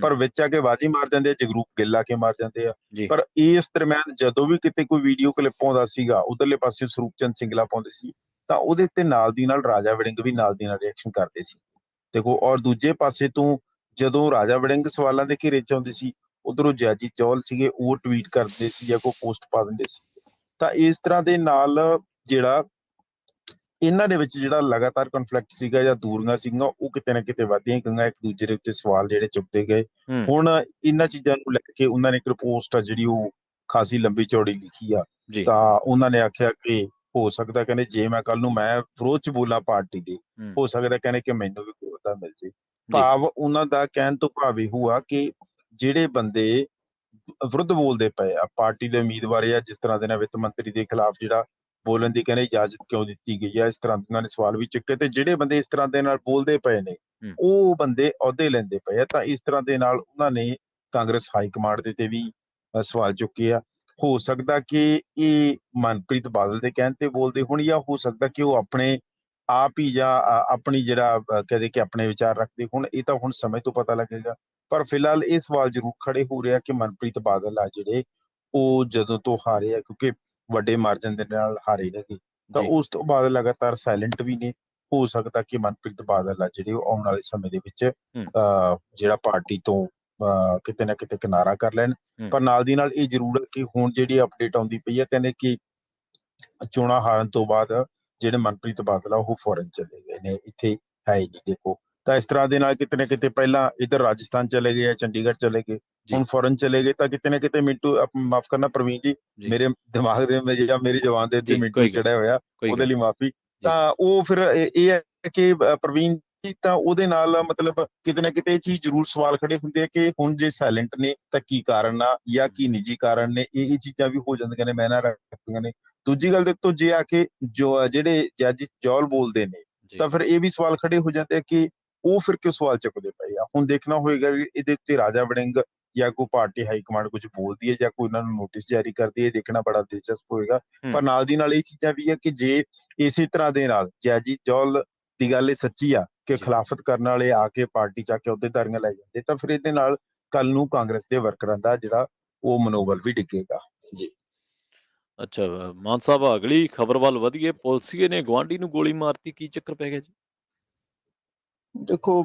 Speaker 2: ਪਰ ਵਿੱਚ ਆ ਕੇ ਬਾਜੀ ਮਾਰ ਜਾਂਦੇ ਆ, ਜਗਰੂਪ ਗਿੱਲ ਆ ਕੇ ਮਾਰ ਜਾਂਦੇ ਆ। ਪਰ ਇਸ ਦਰਮਿਆਨ ਜਦੋਂ ਵੀ ਕਿਤੇ ਕੋਈ ਵੀਡੀਓ ਕਲਿੱਪ ਆਉਂਦਾ ਸੀਗਾ, ਉਧਰਲੇ ਪਾਸੇ ਸਰੂਪ ਚੰਦ ਸਿੰਗਲਾ ਪਾਉਂਦੇ ਸੀ, ਤਾਂ ਉਹਦੇ ਉੱਤੇ ਨਾਲ ਦੀ ਨਾਲ ਰਾਜਾ ਵੜਿੰਗ ਵੀ ਨਾਲ ਦੀ ਨਾਲ ਰਿਐਕਸ਼ਨ ਕਰਦੇ ਸੀ। ਦੇਖੋ, ਔਰ ਦੂਜੇ ਪਾਸੇ ਤੋਂ ਜਦੋਂ ਰਾਜਾ ਵੜਿੰਗ ਸਵਾਲਾਂ ਦੇ ਘੇਰੇ ਚ ਆਉਂਦੇ ਸੀ, ਉਧਰੋਂ ਜੈਜੀ ਚਹਿਲ ਸੀਗੇ ਉਹ ਟਵੀਟ ਕਰਦੇ ਸੀ ਜਾਂ ਕੋਈ ਪੋਸਟ ਪਾ ਦਿੰਦੇ ਸੀ। ਤਾਂ ਇਸ ਤਰ੍ਹਾਂ ਦੇ ਨਾਲ ਜਿਹੜਾ ਇਹਨਾਂ ਦੇ ਵਿੱਚ ਜਿਹੜਾ ਲਗਾਤਾਰ ਕਨਫਲਿਕਟ ਸੀਗਾ ਜਾਂ ਦੂਰੀਆਂ ਸੀਗੀਆਂ, ਉਹ ਕਿਤੇ ਨਾ ਕਿਤੇ ਵੱਧਦੀਆਂ ਗਈਆਂ। ਇੱਕ ਦੂਜੇ ਦੇ ਉੱਤੇ ਸਵਾਲ ਜਿਹੜੇ ਚੁੱਕਦੇ ਗਏ। ਹੁਣ ਇਹਨਾਂ ਚੀਜ਼ਾਂ ਨੂੰ ਲੈ ਕੇ ਉਹਨਾਂ ਨੇ ਇੱਕ ਪੋਸਟ ਆ ਜਿਹੜੀ ਉਹ ਖਾਸੀ ਲੰਬੀ ਚੌੜੀ ਲਿਖੀ ਆ। ਤਾਂ ਉਹਨਾਂ ਨੇ ਆਖਿਆ ਕਿ ਹੋ ਸਕਦਾ ਕਹਿੰਦੇ ਜੇ ਮੈਂ ਕੱਲ ਨੂੰ ਮੈਂ ਵਿਰੋਧ ਚ ਬੋਲਾਂ ਪਾਰਟੀ ਦੇ, ਹੋ ਸਕਦਾ ਕਹਿੰਦੇ ਕਿ ਮੈਨੂੰ ਵੀ ਵਿਰੋਧਤਾ ਮਿਲ ਜੇ। ਭਾਵ ਉਹਨਾਂ ਦਾ ਕਹਿਣ ਤੋਂ ਭਾਵ ਇਹੋ ਆ ਕਿ ਜਿਹੜੇ ਬੰਦੇ ਵਿਰੁੱਧ ਬੋਲਦੇ ਪਏ ਆ ਪਾਰਟੀ ਦੇ ਉਮੀਦਵਾਰ, ਜਾਂ ਜਿਸ ਤਰ੍ਹਾਂ ਦੇ ਨਾਲ ਵਿੱਤ ਮੰਤਰੀ ਦੇ ਖਿਲਾਫ ਜਿਹੜਾ ਬੋਲਣ ਦੀ ਕਹਿੰਦੇ ਇਜਾਜ਼ਤ ਕਿਉਂ ਦਿੱਤੀ ਗਈ ਆ, ਇਸ ਤਰ੍ਹਾਂ ਉਹਨਾਂ ਨੇ ਸਵਾਲ ਵੀ ਚੁੱਕੇ। ਤੇ ਜਿਹੜੇ ਬੰਦੇ ਇਸ ਤਰ੍ਹਾਂ ਦੇ ਨਾਲ ਬੋਲਦੇ ਪਏ ਨੇ ਉਹ ਬੰਦੇ ਅਹੁਦੇ ਲੈਂਦੇ ਪਏ ਆ। ਤਾਂ ਇਸ ਤਰ੍ਹਾਂ ਦੇ ਨਾਲ ਉਹਨਾਂ ਨੇ ਕਾਂਗਰਸ ਹਾਈ ਕਮਾਂਡ ਦੇ ਤੇ ਵੀ ਸਵਾਲ ਚੁੱਕੇ ਆ। ਹੋ ਸਕਦਾ ਕਿ ਇਹ ਮਨਪ੍ਰੀਤ ਬਾਦਲ ਦੇ ਕਹਿਣ ਤੇ ਬੋਲਦੇ ਹੋਣ, ਜਾਂ ਹੋ ਸਕਦਾ ਕਿ ਉਹ ਆਪਣੇ ਆਪ ਹੀ ਜਾਂ ਆਪਣੀ ਜਿਹੜਾ ਕਹਦੇ ਕਿ ਆਪਣੇ ਵਿਚਾਰ ਰੱਖਦੇ। ਹੁਣ ਇਹ ਤਾਂ ਹੁਣ ਸਮੇਂ ਤੋਂ ਪਤਾ ਲੱਗੇਗਾ। ਪਰ ਫਿਲਹਾਲ ਇਹ ਸਵਾਲ ਜ਼ਰੂਰ ਖੜੇ ਹੋ ਰਿਹਾ ਕਿ ਮਨਪ੍ਰੀਤ ਬਾਦਲ ਆ ਜਿਹੜੇ, ਉਹ ਜਦੋਂ ਤੋਂ ਹਾਰੇ ਆ, ਕਿਉਂਕਿ ਵੱਡੇ ਮਾਰਜਨ ਦੇ ਨਾਲ ਹਾਰੇ ਨੇਗੇ, ਤਾਂ
Speaker 1: ਜੀ
Speaker 2: ਉਸ ਤੋਂ ਬਾਅਦ ਲਗਾਤਾਰ ਸਾਇਲੈਂਟ ਵੀ ਨੇ। ਹੋ ਸਕਦਾ ਕਿ ਮਨਪ੍ਰੀਤ ਬਾਦਲ ਆ ਜਿਹੜੇ, ਉਹ ਆਉਣ ਵਾਲੇ ਸਮੇਂ ਦੇ ਵਿੱਚ
Speaker 1: ਹੂੰ
Speaker 2: ਜਿਹੜਾ ਪਾਰਟੀ ਤੋਂ ਕਿਤੇ ਨਾ ਕਿਤੇ ਕਿਨਾਰਾ ਕਰ ਲੈਣ।
Speaker 1: ਹੂੰ
Speaker 2: ਪਰ ਨਾਲ ਦੀ ਨਾਲ ਇਹ ਜ਼ਰੂਰ ਹੈ ਕਿ ਹੁਣ ਜਿਹੜੀ ਅਪਡੇਟ ਆਉਂਦੀ ਪਈ ਹੈ, ਕਹਿੰਦੇ ਕਿ ਚੋਣਾਂ ਹਾਰਨ ਤੋਂ ਬਾਅਦ ਜਿਹੜੇ ਮਨਪ੍ਰੀਤ ਬਾਦਲ ਆ ਉਹ ਫੋਰਨ ਚਲੇ ਗਏ ਨੇ, ਇੱਥੇ ਹੈ ਹੀ ਨਹੀਂ ਦੇਖੋ। ਤਾਂ ਇਸ ਤਰ੍ਹਾਂ ਦੇ ਨਾਲ ਕਿਤੇ ਨਾ ਕਿਤੇ ਪਹਿਲਾਂ ਇੱਧਰ ਰਾਜਸਥਾਨ ਚਲੇ ਗਏ, ਚੰਡੀਗੜ੍ਹ ਚਲੇ ਗਏ,
Speaker 1: ਜੀ
Speaker 2: ਹੁਣ ਫੋਰਨ ਚਲੇ ਗਏ, ਤਾਂ ਕਿਤੇ ਨਾ ਕਿਤੇ ਮਿੰਟੂ ਮਾਫ ਕਰਨਾ ਪ੍ਰਵੀਨ ਜੀ,
Speaker 1: ਜੀ
Speaker 2: ਮੇਰੇ ਦਿਮਾਗ ਦੇ ਵਿੱਚ ਜਾਂ ਮੇਰੀ ਜ਼ੁਬਾਨ ਦੇ ਉੱਤੇ
Speaker 1: ਜੀ
Speaker 2: ਮਿੰਟੂ
Speaker 1: ਕੋਈ ਗੱਲ
Speaker 2: ਚੜਿਆ ਹੋਇਆ,
Speaker 1: ਕੋਈ
Speaker 2: ਉਹਦੇ
Speaker 1: ਗੱਲ
Speaker 2: ਲਈ ਮਾਫੀ।
Speaker 1: ਜੀ
Speaker 2: ਤਾਂ ਉਹ ਫਿਰ ਇਹ ਹੈ ਕਿ ਪ੍ਰਵੀਨ ਜੀ, ਤਾਂ ਉਹਦੇ ਨਾਲ ਮਤਲਬ ਕਿਤੇ ਨਾ ਕਿਤੇ ਇਹ ਚੀਜ਼ ਜ਼ਰੂਰ ਸਵਾਲ ਖੜੇ ਹੁੰਦੇ ਆ ਕਿ ਹੁਣ ਜੇ ਸਾਇਲੈਂਟ ਨੇ ਤਾਂ ਕੀ ਕਾਰਨ ਆ, ਜਾਂ ਕੀ ਨਿੱਜੀ ਕਾਰਨ ਨੇ, ਇਹ ਚੀਜ਼ਾਂ ਵੀ ਹੋ ਜਾਂਦੀਆਂ ਨੇ, ਮੈਨਾਂ ਰੱਖਦੀਆਂ ਨੇ। ਦੂਜੀ ਗੱਲ ਦੇਖੋ, ਜੇ ਆ ਕੇ ਜੋ ਜਿਹੜੇ ਜੱਜ ਜੌਲ ਬੋਲਦੇ ਨੇ,
Speaker 1: ਜੀ
Speaker 2: ਤਾਂ ਫਿਰ ਇਹ ਵੀ ਸਵਾਲ ਖੜੇ ਹੋ ਜਾਂਦੇ ਆ ਕਿ ਉਹ ਫਿਰ ਕਿਉਂ ਸਵਾਲ ਚੁੱਕਦੇ ਪਏ ਆ। ਹੁਣ ਦੇਖਣਾ ਹੋਏਗਾ ਵੀ ਇਹਦੇ ਉੱਤੇ ਰਾਜਾ ਵੜਿੰਗ ਜਾਂ ਕੋਈ ਪਾਰਟੀ ਹਾਈ ਕਮਾਂਡ ਕੁਝ ਬੋਲਦੀ ਹੈ, ਜਾਂ ਕੋਈ ਉਹਨਾਂ ਨੂੰ ਨੋਟਿਸ ਜਾਰੀ ਕਰਦੀ ਹੈ, ਇਹ ਦੇਖਣਾ ਬੜਾ ਦਿਲਚਸਪ ਹੋਏਗਾ।
Speaker 1: ਹੂੰ
Speaker 2: ਪਰ ਨਾਲ ਦੀ ਨਾਲ ਇਹ ਚੀਜ਼ਾਂ ਵੀ ਹੈ ਕਿ ਜੇ ਇਸੇ ਤਰ੍ਹਾਂ ਦੇ ਨਾਲ ਜੈਜੀ ਜੌਲ ਦੀ ਗੱਲ ਇਹ ਸੱਚੀ ਆ ਕਿ
Speaker 1: ਜੀ
Speaker 2: ਖਿਲਾਫਤ ਕਰਨ ਵਾਲੇ ਆ ਕੇ ਪਾਰਟੀ ਚ ਆ ਕੇ ਅਹੁਦੇਦਾਰੀਆਂ ਲੈ ਜਾਂਦੇ, ਤਾਂ ਫਿਰ ਇਹਦੇ ਨਾਲ ਕੱਲ ਨੂੰ ਕਾਂਗਰਸ ਦੇ ਵਰਕਰਾਂ ਦਾ ਜਿਹੜਾ ਉਹ ਮਨੋਬਲ ਵੀ ਡਿੱਗੇਗਾ ਜੀ।
Speaker 1: ਅੱਛਾ ਮਾਨ ਸਾਹਿਬ ਅਗਲੀ ਖਬਰ ਵੱਲ ਵਧੀਏ। ਪੁਲਸੀਏ ਨੇ ਗੁਆਂਢੀ ਨੂੰ ਗੋਲੀ ਮਾਰਤੀ, ਕੀ ਚੱਕਰ ਪੈ ਗਿਆ ਜੀ?
Speaker 2: ਦੇਖੋ,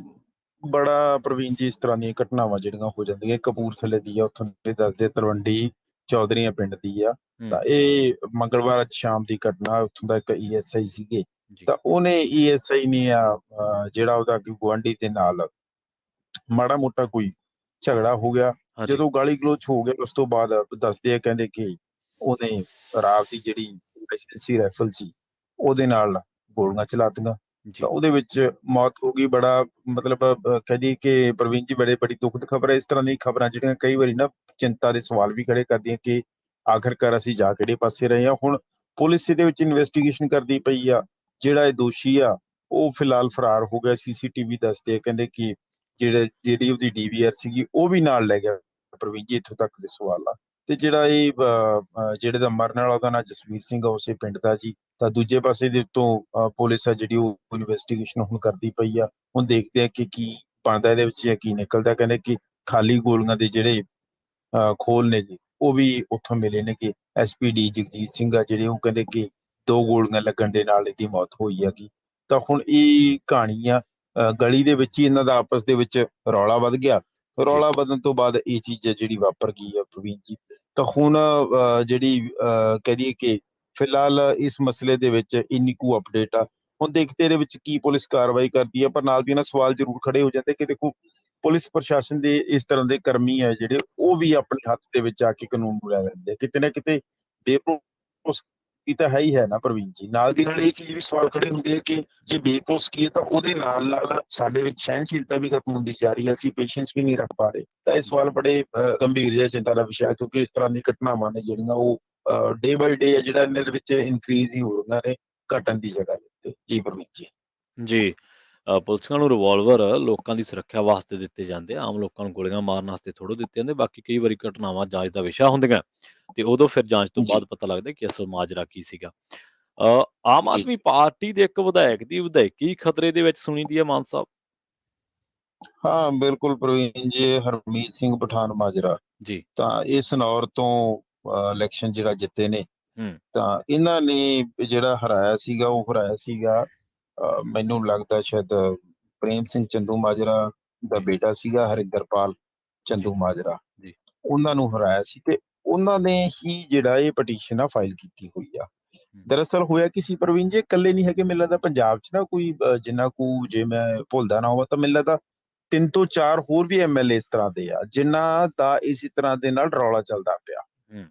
Speaker 2: ਬੜਾ ਪ੍ਰਵੀਨ ਜੀ, ਇਸ ਤਰ੍ਹਾਂ ਦੀਆਂ ਘਟਨਾਵਾਂ ਜਿਹੜੀਆਂ ਹੋ ਜਾਂਦੀਆਂ, ਕਪੂਰਥਲੇ ਦੀ ਆ, ਉੱਥੋਂ ਦੇ ਦੱਸਦੇ ਤਲਵੰਡੀ ਚੌਧਰੀਆਂ ਪਿੰਡ ਦੀ ਆ।
Speaker 1: ਹੂੰ
Speaker 2: ਤਾਂ ਇਹ ਮੰਗਲਵਾਰ ਸ਼ਾਮ ਦੀ ਘਟਨਾ, ਉੱਥੋਂ ਦਾ ਇੱਕ ਈਐਸਆਈ ਸੀਗੇ,
Speaker 1: ਜੀ
Speaker 2: ਤਾਂ ਉਹਨੇ ਈਐਸਆਈ ਨੇ ਜਿਹੜਾ ਉਹਦਾ ਗੁਆਂਢੀ ਦੇ ਨਾਲ ਮਾੜਾ ਮੋਟਾ ਕੋਈ ਝਗੜਾ ਹੋ ਗਿਆ।
Speaker 1: ਹਾਂਜੀ
Speaker 2: ਜਦੋਂ ਗਾਲੀ ਗਲੋਚ ਹੋ ਗਿਆ, ਉਸ ਤੋਂ ਬਾਅਦ ਦੱਸਦੇ ਆ, ਕਹਿੰਦੇ ਕਿ ਉਹਨੇ ਰਾਤ ਦੀ ਜਿਹੜੀ ਲਾਇਸੈਂਸੀ ਰਾਈਫਲ ਸੀ, ਉਹਦੇ ਨਾਲ ਗੋਲੀਆਂ ਚਲਾਤੀਆਂ।
Speaker 1: ਜੀ
Speaker 2: ਤਾਂ ਉਹਦੇ ਵਿੱਚ ਮੌਤ ਹੋ ਗਈ। ਬੜਾ ਮਤਲਬ ਕਹਦੀ ਕਿ ਪ੍ਰਵੀਨ ਜੀ, ਬੜੀ ਦੁਖਦ ਖਬਰ ਹੈ। ਇਸ ਤਰ੍ਹਾਂ ਦੀਆਂ ਖਬਰਾਂ ਜਿਹੜੀਆਂ ਕਈ ਵਾਰੀ ਨਾ ਚਿੰਤਾ ਦੇ ਸਵਾਲ ਵੀ ਖੜੇ ਕਰਦੀਆਂ ਕਿ ਆਖਿਰਕਾਰ ਅਸੀਂ ਜਾ ਕਿਹੜੇ ਪਾਸੇ ਰਹੇ ਹਾਂ। ਹੁਣ ਪੁਲਿਸ ਇਹਦੇ ਵਿੱਚ ਇਨਵੈਸਟੀਗੇਸ਼ਨ ਕਰਦੀ ਪਈ ਆ। ਜਿਹੜਾ ਇਹ ਦੋਸ਼ੀ ਆ, ਉਹ ਫਿਲਹਾਲ ਫਰਾਰ ਹੋ ਗਿਆ। ਸੀਸੀਟੀਵੀ ਦੱਸਦੇ ਆ, ਕਹਿੰਦੇ ਕਿ ਜਿਹੜੀ ਉਹਦੀ ਡੀਵੀਆਰ ਸੀਗੀ, ਉਹ ਵੀ ਨਾਲ ਲੈ ਗਿਆ। ਪ੍ਰਵੀਨ ਜੀ, ਇੱਥੋਂ ਤੱਕ ਦੇ ਸਵਾਲ ਆ। ਤੇ ਜਿਹੜਾ ਇਹ ਜਿਹੜੇ ਦਾ ਮਰਨ ਵਾਲਾ, ਉਹਦਾ ਨਾਂ ਜਸਵੀਰ ਸਿੰਘ ਆ, ਉਸੇ ਪਿੰਡ ਦਾ ਜੀ। ਤਾਂ ਦੂਜੇ ਪਾਸੇ ਦੇ ਉੱਤੋਂ ਪੁਲਿਸ ਆ ਜਿਹੜੀ, ਉਹ ਇਨਵੈਸਟੀਗੇਸ਼ਨ ਹੁਣ ਕਰਦੀ ਪਈ ਆ। ਹੁਣ ਦੇਖਦੇ ਆ ਕਿ ਕੀ ਬਣਦਾ ਇਹਦੇ ਵਿੱਚ ਜਾਂ ਕੀ ਨਿਕਲਦਾ। ਕਹਿੰਦੇ ਕਿ ਖਾਲੀ ਗੋਲੀਆਂ ਦੇ ਜਿਹੜੇ ਖੋਲ ਨੇ ਜੀ, ਉਹ ਵੀ ਉੱਥੋਂ ਮਿਲੇ ਨੇ ਕਿ ਐਸਪੀਡੀ ਜਗਜੀਤ ਸਿੰਘ ਆ ਜਿਹੜੇ, ਉਹ ਕਹਿੰਦੇ ਕਿ 2 ਗੋਲੀਆਂ ਲੱਗਣ ਦੇ ਨਾਲ ਇਹਦੀ ਮੌਤ ਹੋਈ ਹੈਗੀ। ਤਾਂ ਹੁਣ ਇਹ ਕਹਾਣੀ ਆ, ਗਲੀ ਦੇ ਵਿੱਚ ਹੀ ਇਹਨਾਂ ਦਾ ਆਪਸ ਦੇ ਵਿੱਚ ਰੌਲਾ ਵੱਧ ਗਿਆ।
Speaker 1: ਜੀ
Speaker 2: ਰੌਲਾ ਵਧਣ ਤੋਂ ਬਾਅਦ ਇਹ ਚੀਜ਼ ਹੈ ਜਿਹੜੀ ਵਾਪਰ ਗਈ ਆ ਪ੍ਰਵੀਨ ਜੀ। ਤਾਂ ਹੁਣ ਜਿਹੜੀ ਕਹਿ ਦਈਏ ਕਿ ਫਿਲਹਾਲ ਇਸ ਮਸਲੇ ਦੇ ਵਿੱਚ ਇੰਨੀ ਕੁ ਅਪਡੇਟ ਆ। ਹੁਣ ਦੇਖਦੇ ਇਹਦੇ ਵਿੱਚ ਕੀ ਪੁਲਿਸ ਕਾਰਵਾਈ ਕਰਦੀ ਹੈ। ਪਰ ਨਾਲ ਦੀ ਨਾਲ ਸਵਾਲ ਜ਼ਰੂਰ ਖੜੇ ਹੋ ਜਾਂਦੇ ਕਿ ਦੇਖੋ, ਪੁਲਿਸ ਪ੍ਰਸ਼ਾਸਨ ਦੇ ਇਸ ਤਰ੍ਹਾਂ ਦੇ ਕਰਮੀ ਆ ਜਿਹੜੇ, ਉਹ ਵੀ ਆਪਣੇ ਹੱਥ ਦੇ ਵਿੱਚ ਆ ਕੇ ਕਾਨੂੰਨ ਨੂੰ ਲੈ ਲੈਂਦੇ, ਕਿਤੇ ਨਾ ਕਿਤੇ ਬੇਭਰੋਸਗੀ ਤਾਂ ਹੈ ਹੀ ਹੈ ਨਾ ਪ੍ਰਵੀਨ ਜੀ। ਨਾਲ ਦੀ ਨਾਲ ਇਹ ਚੀਜ਼ ਵੀ ਸਵਾਲ ਖੜੇ ਹੁੰਦੇ ਆ ਕਿ ਜੇ ਬੇਭਰੋਸਗੀ ਹੈ, ਤਾਂ ਉਹਦੇ ਨਾਲ ਨਾਲ ਸਾਡੇ ਵਿੱਚ ਸਹਿਣਸ਼ੀਲਤਾ ਵੀ ਖਤਮ ਹੁੰਦੀ ਜਾ ਰਹੀ ਹੈ। ਅਸੀਂ ਪੇਸ਼ੈਂਸ ਵੀ ਨਹੀਂ ਰੱਖ ਪਾ ਰਹੇ। ਤਾਂ ਇਹ
Speaker 1: ਜੀ
Speaker 2: ਸਵਾਲ ਬੜੇ ਗੰਭੀਰ ਜਿਹਾ ਚਿੰਤਾ ਦਾ ਵਿਸ਼ਾ ਹੈ, ਕਿਉਂਕਿ ਇਸ ਤਰ੍ਹਾਂ ਦੀ ਘਟਨਾਵਾਂ ਨੇ ਜਿਹੜੀਆਂ, ਉਹ ਡੇ ਬਾਈ ਡੇ ਹੈ ਜਿਹੜਾ ਇਹਨਾਂ ਦੇ ਵਿੱਚ ਇਨਕਰੀਜ਼ ਹੀ ਹੋ ਰਹੀਆਂ ਨੇ, ਘਟਣ ਦੀ ਜਗ੍ਹਾ ਤੇ। ਜੀ ਪ੍ਰਵੀਨ ਜੀ।
Speaker 1: ਜੀ ਪੁਲਿਸਾਂ ਨੂੰ ਰਿਵਾਲਵਰ ਲੋਕਾਂ ਦੀ ਸੁਰੱਖਿਆ ਵਾਸਤੇ ਦਿੱਤੇ ਜਾਂਦੇ ਆ, ਆਮ ਲੋਕਾਂ ਨੂੰ ਗੋਲੀਆਂ ਮਾਰਨ ਵਾਸਤੇ ਥੋੜ੍ਹੇ ਦਿੱਤੇ ਜਾਂਦੇ। ਬਾਕੀ ਕਈ ਵਾਰੀ ਘਟਨਾਵਾਂ ਜਾਂਚ ਦਾ ਵਿਸ਼ਾ ਹੁੰਦੀਆਂ, ਤੇ ਉਦੋਂ ਫਿਰ ਜਾਂਚ ਤੋਂ
Speaker 2: ਜੀ
Speaker 1: ਬਾਅਦ ਪਤਾ ਲੱਗਦਾ ਕਿ ਅਸਲ ਮਾਜਰਾ ਕੀ ਸੀਗਾ। ਆਮ
Speaker 2: ਜੀ
Speaker 1: ਆਦਮੀ ਪਾਰਟੀ ਦੇ ਇੱਕ ਵਿਧਾਇਕ ਦੀ ਵਿਧਾਇਕੀ ਖਤਰੇ ਦੇ ਵਿੱਚ ਸੁਣੀ ਦੀ ਹੈ ਮਾਨ ਸਾਹਿਬ।
Speaker 2: ਹਾਂ, ਬਿਲਕੁਲ ਪ੍ਰਵੀਨ ਜੀ, ਹਰਮੀਤ ਸਿੰਘ ਪਠਾਨ ਮਾਜਰਾ,
Speaker 1: ਜੀ
Speaker 2: ਤਾਂ ਇਹ ਸਨੌਰ ਤੋਂ ਇਲੈਕਸ਼ਨ ਜਿਹੜਾ ਜਿੱਤੇ ਨੇ।
Speaker 1: ਹੂੰ
Speaker 2: ਤਾਂ ਇਹਨਾਂ ਨੇ ਜਿਹੜਾ ਹਰਾਇਆ ਸੀਗਾ, ਉਹ ਹਰਾਇਆ ਸੀਗਾ, ਮੈਨੂੰ ਲੱਗਦਾ ਸ਼ਾਇਦ ਪ੍ਰੇਮ ਸਿੰਘ ਚੰਦੂ ਮਾਜਰਾ ਦਾ
Speaker 1: ਜੀ
Speaker 2: ਬੇਟਾ ਸੀਗਾ, ਹਰਿੰਦਰਪਾਲ
Speaker 1: ਜੀ
Speaker 2: ਚੰਦੂ ਮਾਜਰਾ।
Speaker 1: ਜੀ
Speaker 2: ਉਹਨਾਂ ਨੂੰ ਹਰਾਇਆ ਸੀ, ਤੇ ਉਹਨਾਂ ਨੇ ਹੀ ਜਿਹੜਾ ਇਹ ਪਟੀਸ਼ਨ ਆ ਫਾਈਲ ਕੀਤੀ ਹੋਈ ਆ।
Speaker 1: ਹੂੰ
Speaker 2: ਦਰਅਸਲ ਹੋਇਆ ਕੀ ਸੀ ਪ੍ਰਵੀਨ ਜੀ, ਇਕੱਲੇ ਨਹੀਂ ਹੈਗੇ। ਮੈਨੂੰ ਲੱਗਦਾ ਪੰਜਾਬ 'ਚ ਨਾ ਕੋਈ ਜਿੰਨਾ ਕੁ, ਜੇ ਮੈਂ ਭੁੱਲਦਾ ਨਾ ਹੋਵਾਂ, ਤਾਂ ਮੈਨੂੰ ਲੱਗਦਾ 3 ਤੋਂ 4 ਹੋਰ ਵੀ ਐਮਐਲਏ ਇਸ ਤਰ੍ਹਾਂ ਦੇ ਆ, ਜਿਨ੍ਹਾਂ ਦਾ ਇਸੇ ਤਰ੍ਹਾਂ ਦੇ ਨਾਲ ਰੌਲਾ ਚੱਲਦਾ ਪਿਆ।
Speaker 1: ਹੂੰ